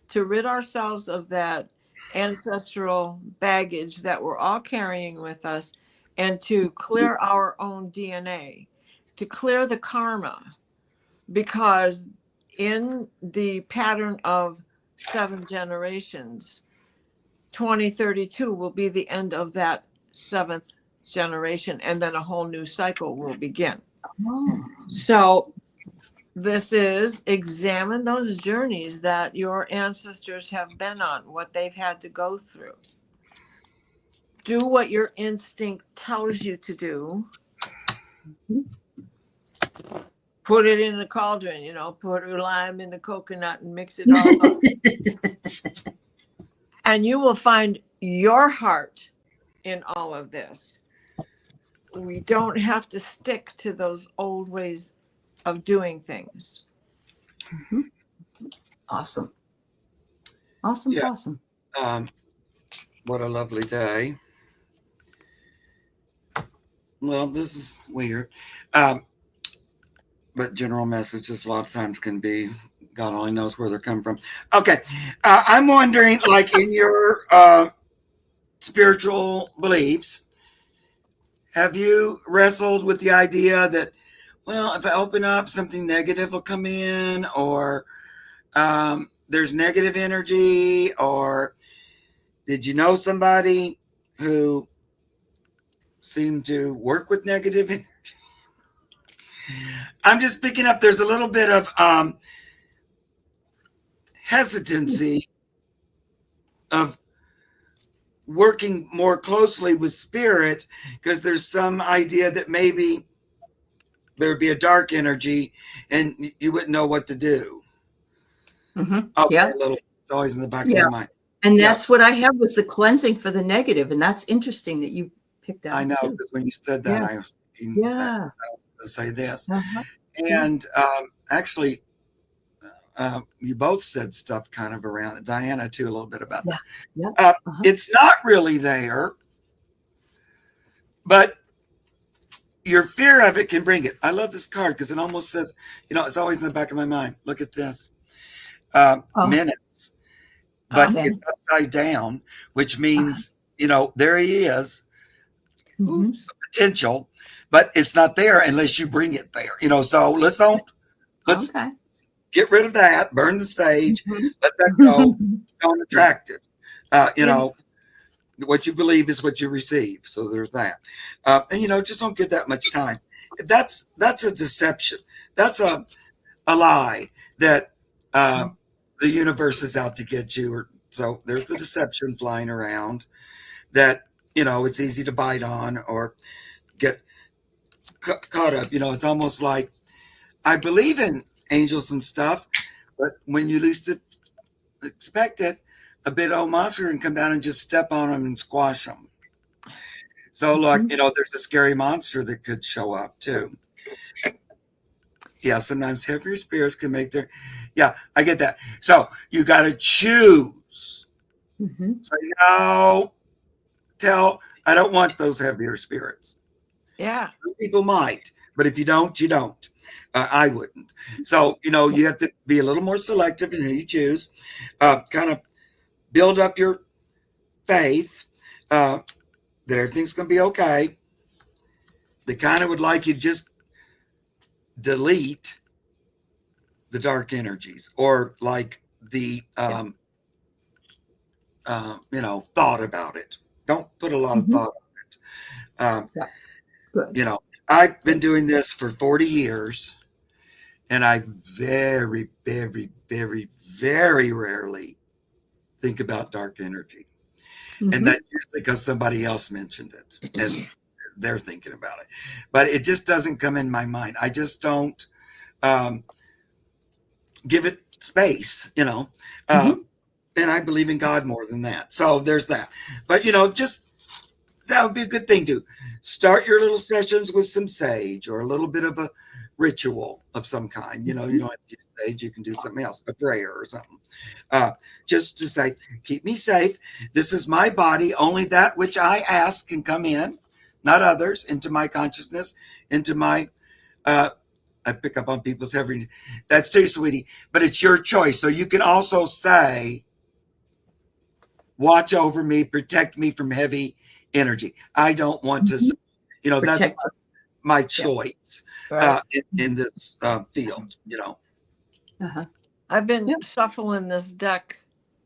to rid ourselves of that ancestral baggage that we're all carrying with us, and to clear our own DNA, to clear the karma, because in the pattern of 7 generations, 2032 will be the end of that 7th generation, and then a whole new cycle will begin. Oh. So this is examine those journeys that your ancestors have been on, what they've had to go through. Do what your instinct tells you to do. Put it in the cauldron, put a lime in the coconut and mix it all up. And you will find your heart in all of this. We don't have to stick to those old ways of doing things. Mm-hmm. Awesome. Awesome. Yeah. Awesome. What a lovely day. Well, this is weird. But general messages a lot of times can be, God only knows where they're coming from. Okay. I'm wondering, like, in your spiritual beliefs, have you wrestled with the idea that, well, if I open up, something negative will come in, or there's negative energy, or did you know somebody who seemed to work with negative energy? I'm just picking up, there's a little bit of hesitancy of working more closely with spirit, because there's some idea that maybe there would be a dark energy and you wouldn't know what to do. Mm-hmm. Okay, Yeah. it's always in the back of my mind. And that's what I have, was the cleansing for the negative. And that's interesting that you picked that. I know, too. because when you said that, I was thinking that I was going to say this. Uh-huh. And actually, you both said stuff kind of around it. Diana, too, a little bit about that. Yeah. It's not really there, but your fear of it can bring it. I love this card because it almost says, it's always in the back of my mind. Look at this. Menace. But it's upside down, which means, there he is. Mm-hmm. Potential, but it's not there unless you bring it there. So let's get rid of that, burn the sage, let that go. Don't attract it. What you believe is what you receive. So there's that. And just don't give that much time. That's a deception. That's a lie that the universe is out to get you. So there's the deception flying around that, it's easy to bite on or get caught up. It's almost like, I believe in angels and stuff, but when you least expect it, a big old monster can come down and just step on them and squash them. So there's a scary monster that could show up too. Yeah, sometimes heavier spirits can make I get that. So you got to choose. Mm-hmm. So I don't want those heavier spirits. Yeah. Some people might, but if you don't, you don't. I wouldn't. So, you have to be a little more selective in who you choose. Kind of build up your faith that everything's going to be okay. They kind of would like you to just delete the dark energies, or like the, thought about it. Don't put a lot of thought on it. Yeah. Good. You know, I've been doing this for 40 years, and I very, very, very, very rarely think about dark energy. And that's just because somebody else mentioned it and they're thinking about it. But it just doesn't come in my mind. I just don't give it space, you know. And I believe in God more than that. So there's that. But, you know, just that would be a good thing to start your little sessions with some sage or a little bit of a ritual of some kind. You know, you don't have to use sage, you can do something else, a prayer or something. Just to say, keep me safe. This is my body. Only that which I ask can come in, not others, into my consciousness, into my, I pick up on people's every, that's too, sweetie, but it's your choice. So you can also say, watch over me, protect me from heavy energy. I don't want to, you know, Protect that's my choice in this field, you know. I've been shuffling this deck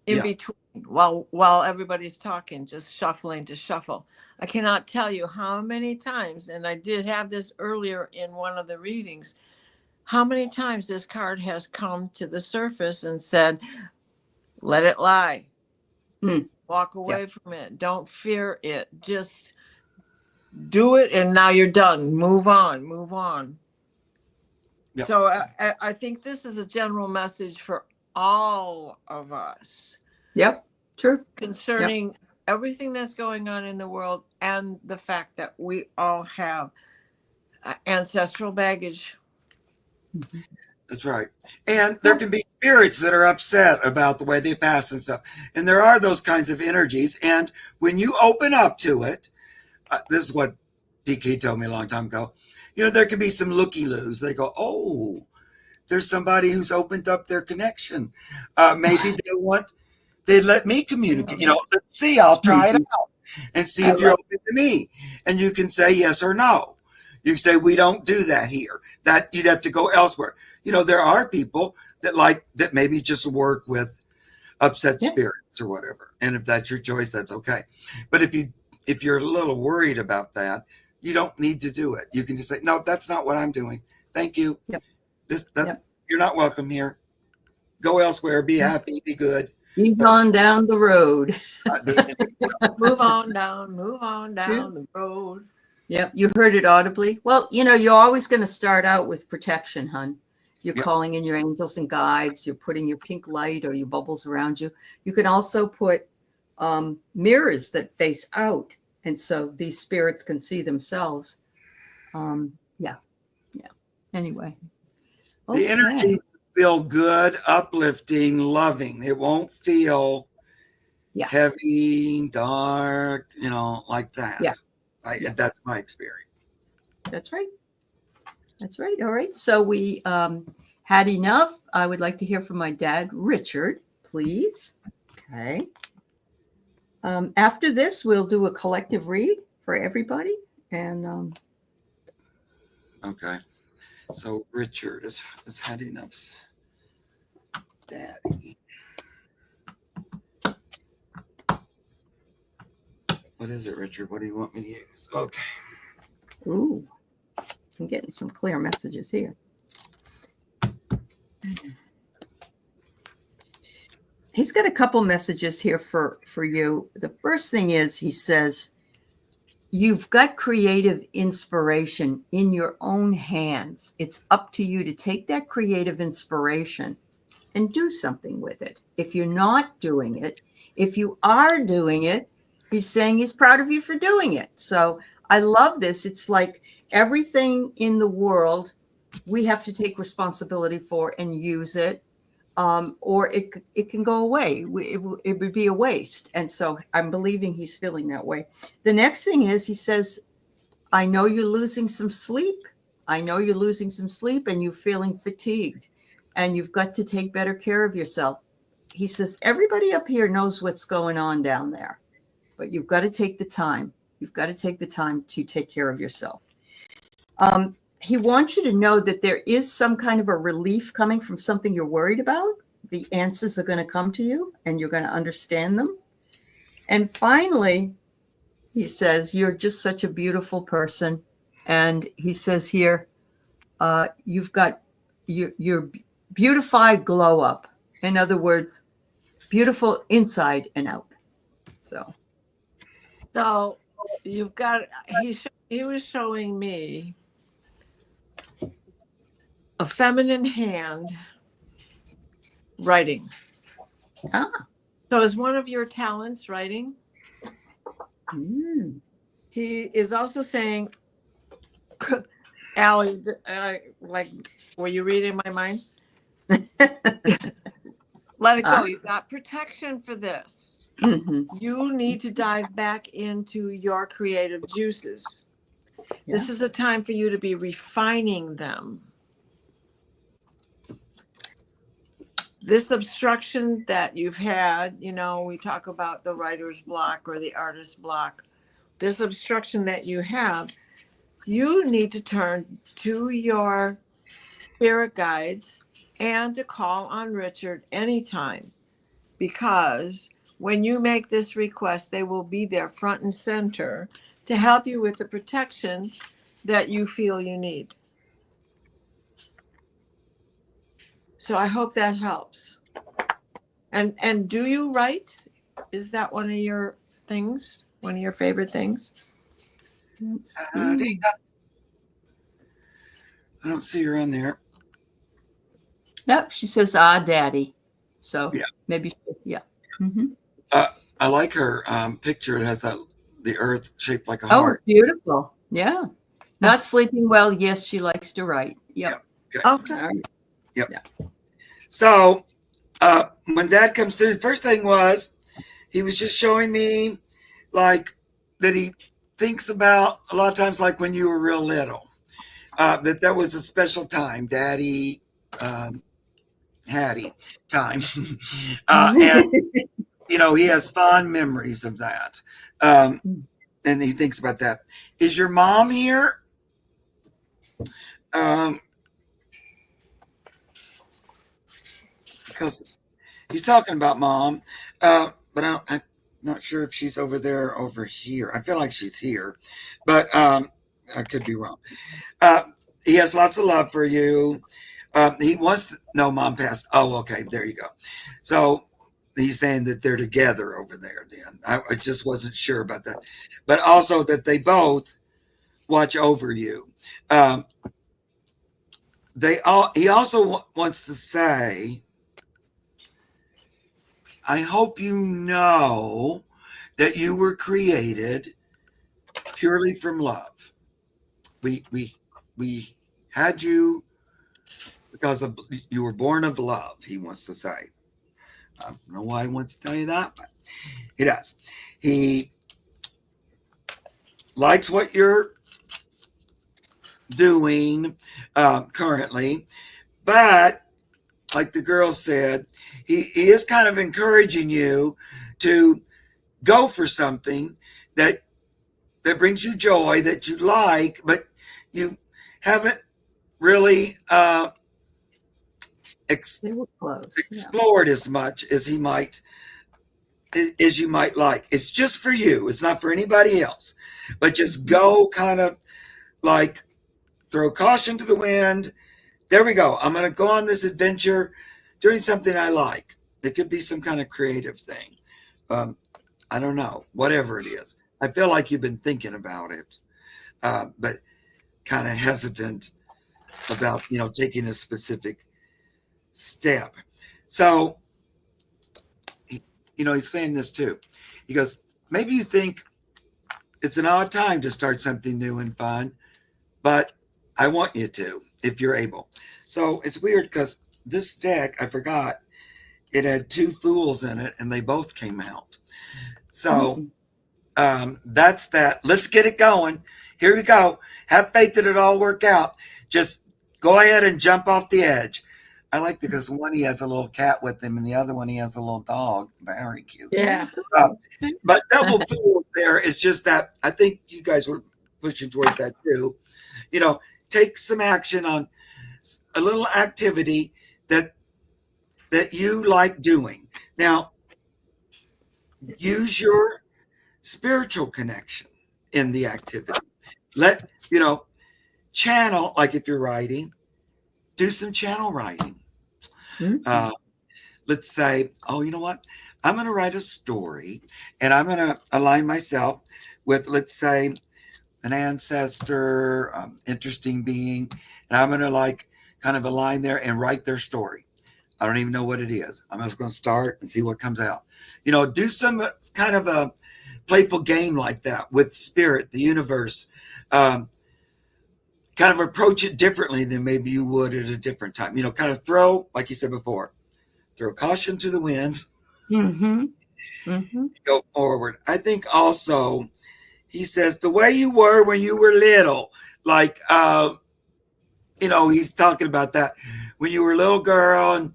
in between while everybody's talking, just shuffling to shuffle. I cannot tell you how many times, and I did have this earlier in one of the readings, how many times this card has come to the surface and said, let it lie. Walk away from it. Don't fear it. Just do it, and now you're done. Move on. Move on. Yep. So I think this is a general message for all of us. Yep, true. Concerning everything that's going on in the world and the fact that we all have ancestral baggage. That's right. And there can be spirits that are upset about the way they pass and stuff. And there are those kinds of energies. And when you open up to it, this is what DK told me a long time ago, you know, there can be some looky-loos. They go, oh, there's somebody who's opened up their connection. Maybe they'd let me communicate. You know, let's see, I'll try it out and see if you're open to me. And you can say yes or no. You say, we don't do that here. That you'd have to go elsewhere. You know, there are people that maybe just work with upset spirits or whatever. And if that's your choice, that's okay. But if you're a little worried about that, you don't need to do it. You can just say, no, that's not what I'm doing. Thank you. You're not welcome here. Go elsewhere. Be happy. Be good. He's on down the road. Move on down the road. Yep, you heard it audibly. Well, you know, you're always going to start out with protection, hon. You're calling in your angels and guides. You're putting your pink light or your bubbles around you. You can also put mirrors that face out. And so these spirits can see themselves. Anyway. The energy will feel good, uplifting, loving. It won't feel heavy, dark, you know, like that. That's my experience. That's right. That's right. All right. So we had enough. I would like to hear from my dad, Richard, please. Okay. After this, we'll do a collective read for everybody. And okay. So Richard is Haddie Nuff's daddy. What is it, Richard? What do you want me to use? Okay. Ooh, I'm getting some clear messages here. He's got a couple messages here for you. The first thing is, he says, you've got creative inspiration in your own hands. It's up to you to take that creative inspiration and do something with it. If you're not doing it, if you are doing it, he's saying he's proud of you for doing it. So I love this. It's like everything in the world, we have to take responsibility for and use it. Or it can go away. It would be a waste. And so I'm believing he's feeling that way. The next thing is, he says, I know you're losing some sleep. I know you're losing some sleep and you're feeling fatigued and you've got to take better care of yourself. He says, everybody up here knows what's going on down there, but you've got to take the time. You've got to take the time to take care of yourself. He wants you to know that there is some kind of a relief coming from something you're worried about. The answers are going to come to you and you're going to understand them. And finally, He says, you're just such a beautiful person. And he says here, you've got your beautified glow up. In other words, beautiful inside and out. So you've got, he was showing me a feminine hand writing. So is one of your talents writing? He is also saying, Aley, like, were you reading my mind? Let it go. You've got protection for this. You need to dive back into your creative juices. Yeah. This is a time for you to be refining them. This obstruction that you've had, you know, we talk about the writer's block or the artist's block. This obstruction that you have, you need to turn to your spirit guides and to call on Richard anytime, because when you make this request, they will be there front and center to help you with the protection that you feel you need. So I hope that helps. And do you write? Is that one of your things? One of your favorite things? I don't see her on there. Yep, she says, daddy. So yeah. Maybe, yeah. I like her picture. It has the earth shaped like a Oh, heart. beautiful. Yeah. Not sleeping well. Yes, she likes to write. Yep. Okay. All right. Yep. Yeah. So when Dad comes through, the first thing was he was just showing me like that he thinks about a lot of times, like when you were real little, that was a special time, Daddy, Haddie time. And, you know, he has fond memories of that. And he thinks about that. Is your mom here? Because he's talking about Mom, but I'm not sure if she's over there, over here. I feel like she's here, but I could be wrong. He has lots of love for you. He wants to know Mom passed. Oh, okay, there you go. So he's saying that they're together over there then. I just wasn't sure about that. But also that they both watch over you. He also wants to say, I hope you know that you were created purely from love. We had you because you were born of love, he wants to say. I don't know why he wants to tell you that, but he does. He likes what you're doing currently, but like the girl said, he is kind of encouraging you to go for something that brings you joy, that you like, but you haven't really explored as much as you might like. It's just for you. It's not for anybody else. But just go kind of like throw caution to the wind. There we go. I'm going to go on this adventure doing something I like. It could be some kind of creative thing. I don't know. Whatever it is. I feel like you've been thinking about it, but kind of hesitant about, you know, taking a specific step. So, you know, he's saying this too. He goes, maybe you think it's an odd time to start something new and fun, but I want you to, if you're able. So it's weird because this deck, I forgot, it had 2 fools in it and they both came out. So that's that. Let's get it going. Here we go. Have faith that it all work out. Just go ahead and jump off the edge. I like that because one he has a little cat with him and the other one he has a little dog. Very cute. Yeah. But double fools there is just that. I think you guys were pushing towards that too. You know, take some action on a little activity that you like doing. Now, use your spiritual connection in the activity. Let, channel, like if you're writing, do some channel writing. Let's say, oh, you know what? I'm going to write a story and I'm going to align myself with, let's say, an ancestor, interesting being. And I'm going to like kind of align there and write their story. I don't even know what it is. I'm just going to start and see what comes out. Do some kind of a playful game like that with spirit, the universe. Kind of approach it differently than maybe you would at a different time. Kind of throw, like you said before, throw caution to the winds. Go forward. I think also, he says, the way you were when you were little, like, he's talking about that when you were a little girl and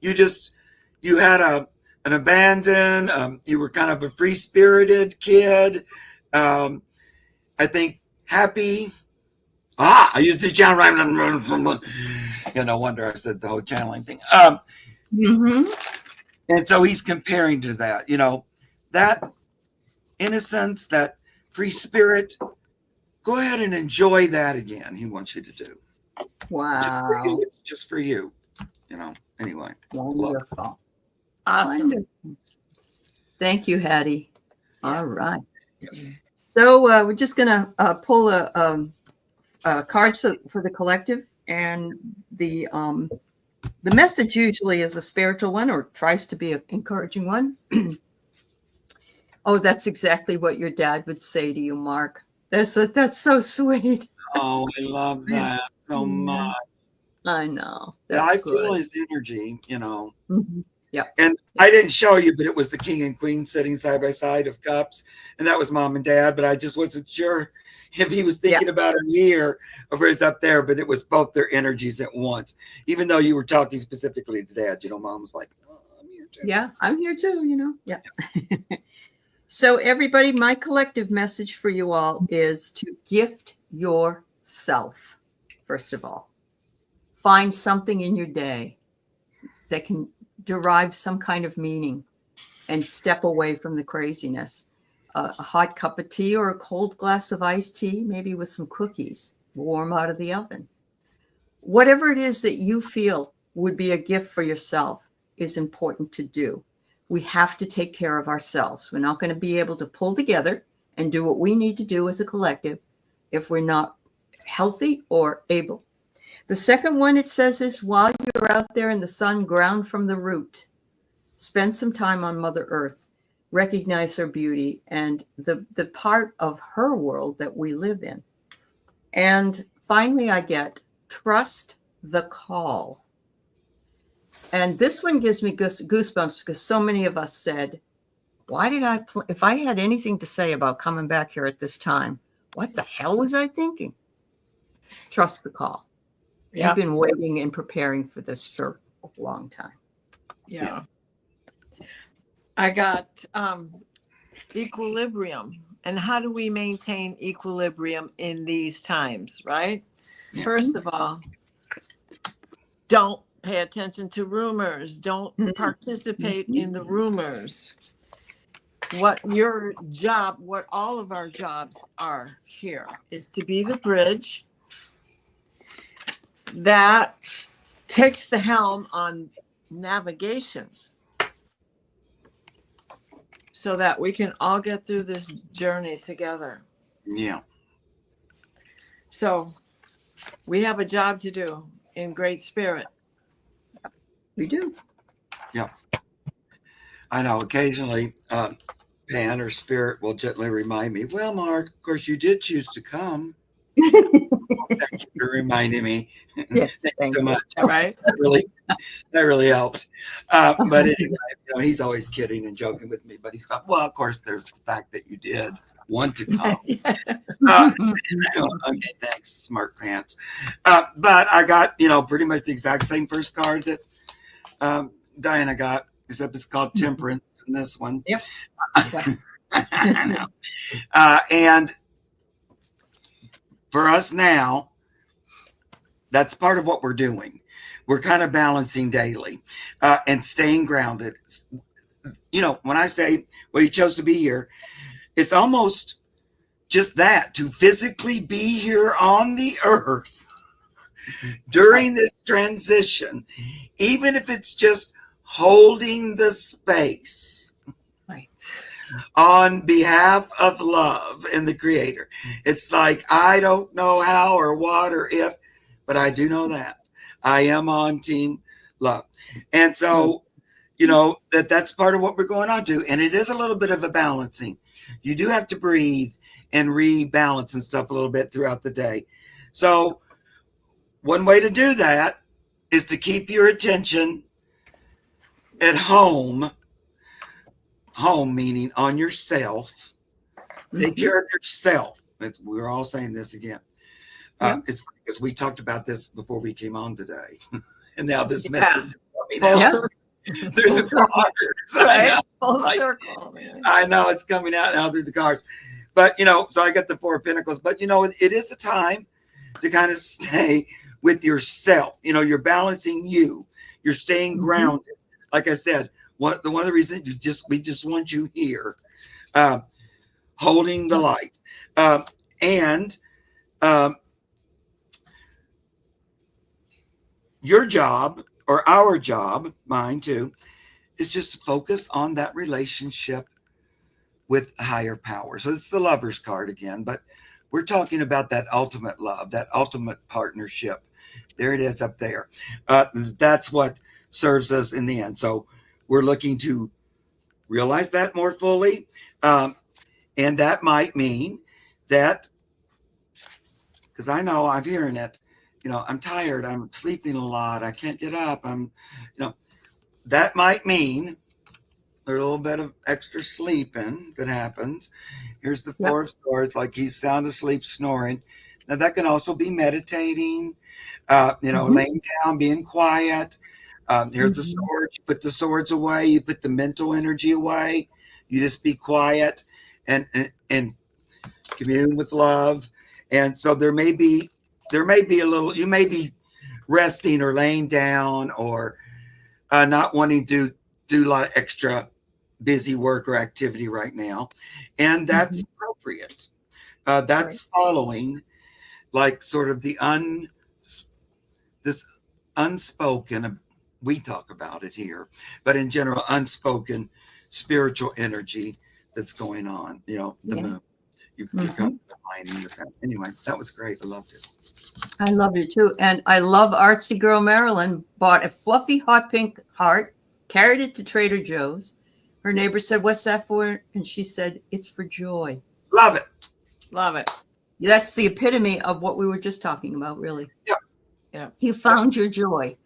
you had an abandon, you were kind of a free-spirited kid. I think happy. I used the channel right. No wonder I said the whole channeling thing. And so he's comparing to that, that innocence, that free spirit. Go ahead and enjoy that again. He wants you to do. Wow. It's just for you, anyway. Wonderful. Awesome. Wonderful. Thank you, Haddie. All right. So we're just going to pull cards for the collective, and the message usually is a spiritual one or tries to be an encouraging one. Oh, that's exactly what your dad would say to you, Mark. That's so sweet. Oh, I love that so much. I know. I feel his energy, Yeah. And I didn't show you, but it was the king and queen sitting side by side of cups, and that was mom and dad. But I just wasn't sure if he was thinking about her here or if it was up there. But it was both their energies at once. Even though you were talking specifically to dad, mom was like, "Oh, I'm here too." Yeah, I'm here too. Yeah. So everybody, my collective message for you all is to gift yourself. First of all, find something in your day that can derive some kind of meaning and step away from the craziness. A hot cup of tea or a cold glass of iced tea, maybe with some cookies, warm out of the oven. Whatever it is that you feel would be a gift for yourself is important to do. We have to take care of ourselves. We're not going to be able to pull together and do what we need to do as a collective if we're not healthy or able. The second one it says is, while you're out there in the sun, ground from the root. Spend some time on Mother Earth. Recognize her beauty and the part of her world that we live in. And finally, I get trust the call. And this one gives me goosebumps because so many of us said, why did if I had anything to say about coming back here at this time, what the hell was I thinking? Trust the call. Yeah. You've been waiting and preparing for this for a long time. Yeah. I got equilibrium. And how do we maintain equilibrium in these times, right? Yeah. First of all, don't pay attention to rumors. Don't participate in the rumors. What your job, what all of our jobs are here is to be the bridge that takes the helm on navigation so that we can all get through this journey together. Yeah. So we have a job to do in great spirit. We do. Yeah. I know occasionally Pan or Spirit will gently remind me, well, Mark, of course you did choose to come. Thank you for reminding me. Yes, Thank you so much. All right. That really helps. But anyway, he's always kidding and joking with me. But he's got, well, of course, there's the fact that you did want to come. Okay, thanks, smart pants. But I got, pretty much the exact same first card that Diana got, except it's called Temperance in this one. Yep. I know. And for us now, that's part of what we're doing. We're kind of balancing daily and staying grounded. When I say, well, you chose to be here, it's almost just that, to physically be here on the earth during this transition, even if it's just holding the space on behalf of love and the creator. It's like, I don't know how or what or if, but I do know that I am on team love. And so, you know, that's part of what we're going on to. And it is a little bit of a balancing. You do have to breathe and rebalance and stuff a little bit throughout the day. So one way to do that is to keep your attention at home. Home meaning on yourself. Take care of yourself. We're all saying this again. It's because we talked about this before we came on today. And now this message is coming out through the cards. Right. Full circle. I know it's coming out now through the cards. But, you know, so I got the Four of Pentacles. But, you know, it is a time to kind of stay with yourself. You know, you're balancing you. You're staying grounded. Like I said, one of the reasons we just want you here, holding the light, and your job, or our job, mine too, is just to focus on that relationship with higher power. So it's the Lover's card again, but we're talking about that ultimate love, that ultimate partnership. There it is up there. That's what serves us in the end. So we're looking to realize that more fully. And that might mean that, because I know I'm hearing it, you know, I'm tired, I'm sleeping a lot, I can't get up, that might mean there's a little bit of extra sleeping that happens. Here's the Four of Swords, like he's sound asleep, snoring. Now that can also be meditating, laying down, being quiet. Here's the swords. You put the swords away. You put the mental energy away. You just be quiet and commune with love. And so there may be a little. You may be resting or laying down or not wanting to do a lot of extra busy work or activity right now, and that's appropriate. That's following, like, sort of this unspoken. We talk about it here, but in general, unspoken spiritual energy that's going on. You know, the moon. You've got the line in your family. Anyway, that was great. I loved it. I loved it too. And I love Artsy Girl Marilyn bought a fluffy hot pink heart, carried it to Trader Joe's. Her neighbor said, "What's that for?" And she said, "It's for joy." Love it. Love it. That's the epitome of what we were just talking about, really. Yeah. You found your joy.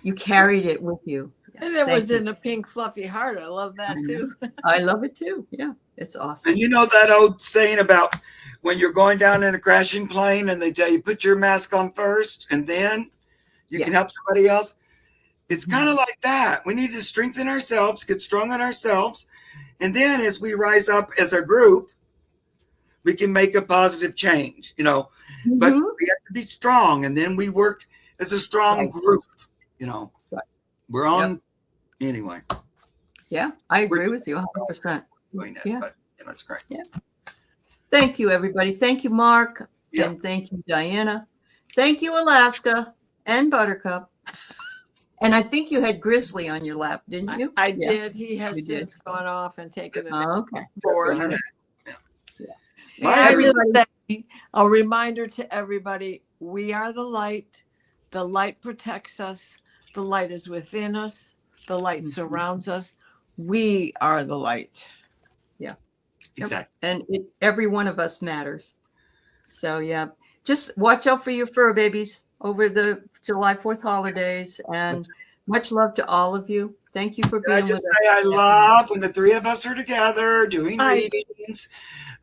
You carried it with you. And it was in a pink fluffy heart. I love that too. I love it too. Yeah, it's awesome. And you know that old saying about when you're going down in a crashing plane and they tell you put your mask on first and then you can help somebody else. It's kind of like that. We need to strengthen ourselves, get strong on ourselves. And then as we rise up as a group, we can make a positive change, you know. But we have to be strong, and then we work as a strong group, you know. We're on anyway. Yeah, I agree with you 100%. Doing it, but you know, it's great. Yeah. Thank you, everybody. Thank you, Mark. And thank you, Diana. Thank you, Alaska and Buttercup. And I think you had Grizzly on your lap, didn't you? I did. He has since gone off and taken it forward. A reminder to everybody, we are the light. The light protects us. The light is within us. The light surrounds us. We are the light. Yeah. Exactly. And every one of us matters. So, yeah, just watch out for your fur babies over the July 4th holidays. And much love to all of you. Thank you for being with us. I love when the three of us are together doing readings.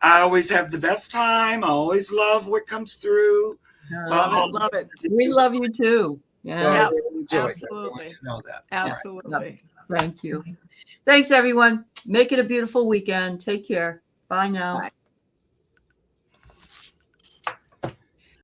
I always have the best time. I always love what comes through. Love it. We love you too. Yeah. So I really enjoy absolutely. to know that. Absolutely. Thank you. Thanks, everyone. Make it a beautiful weekend. Take care. Bye now. Bye.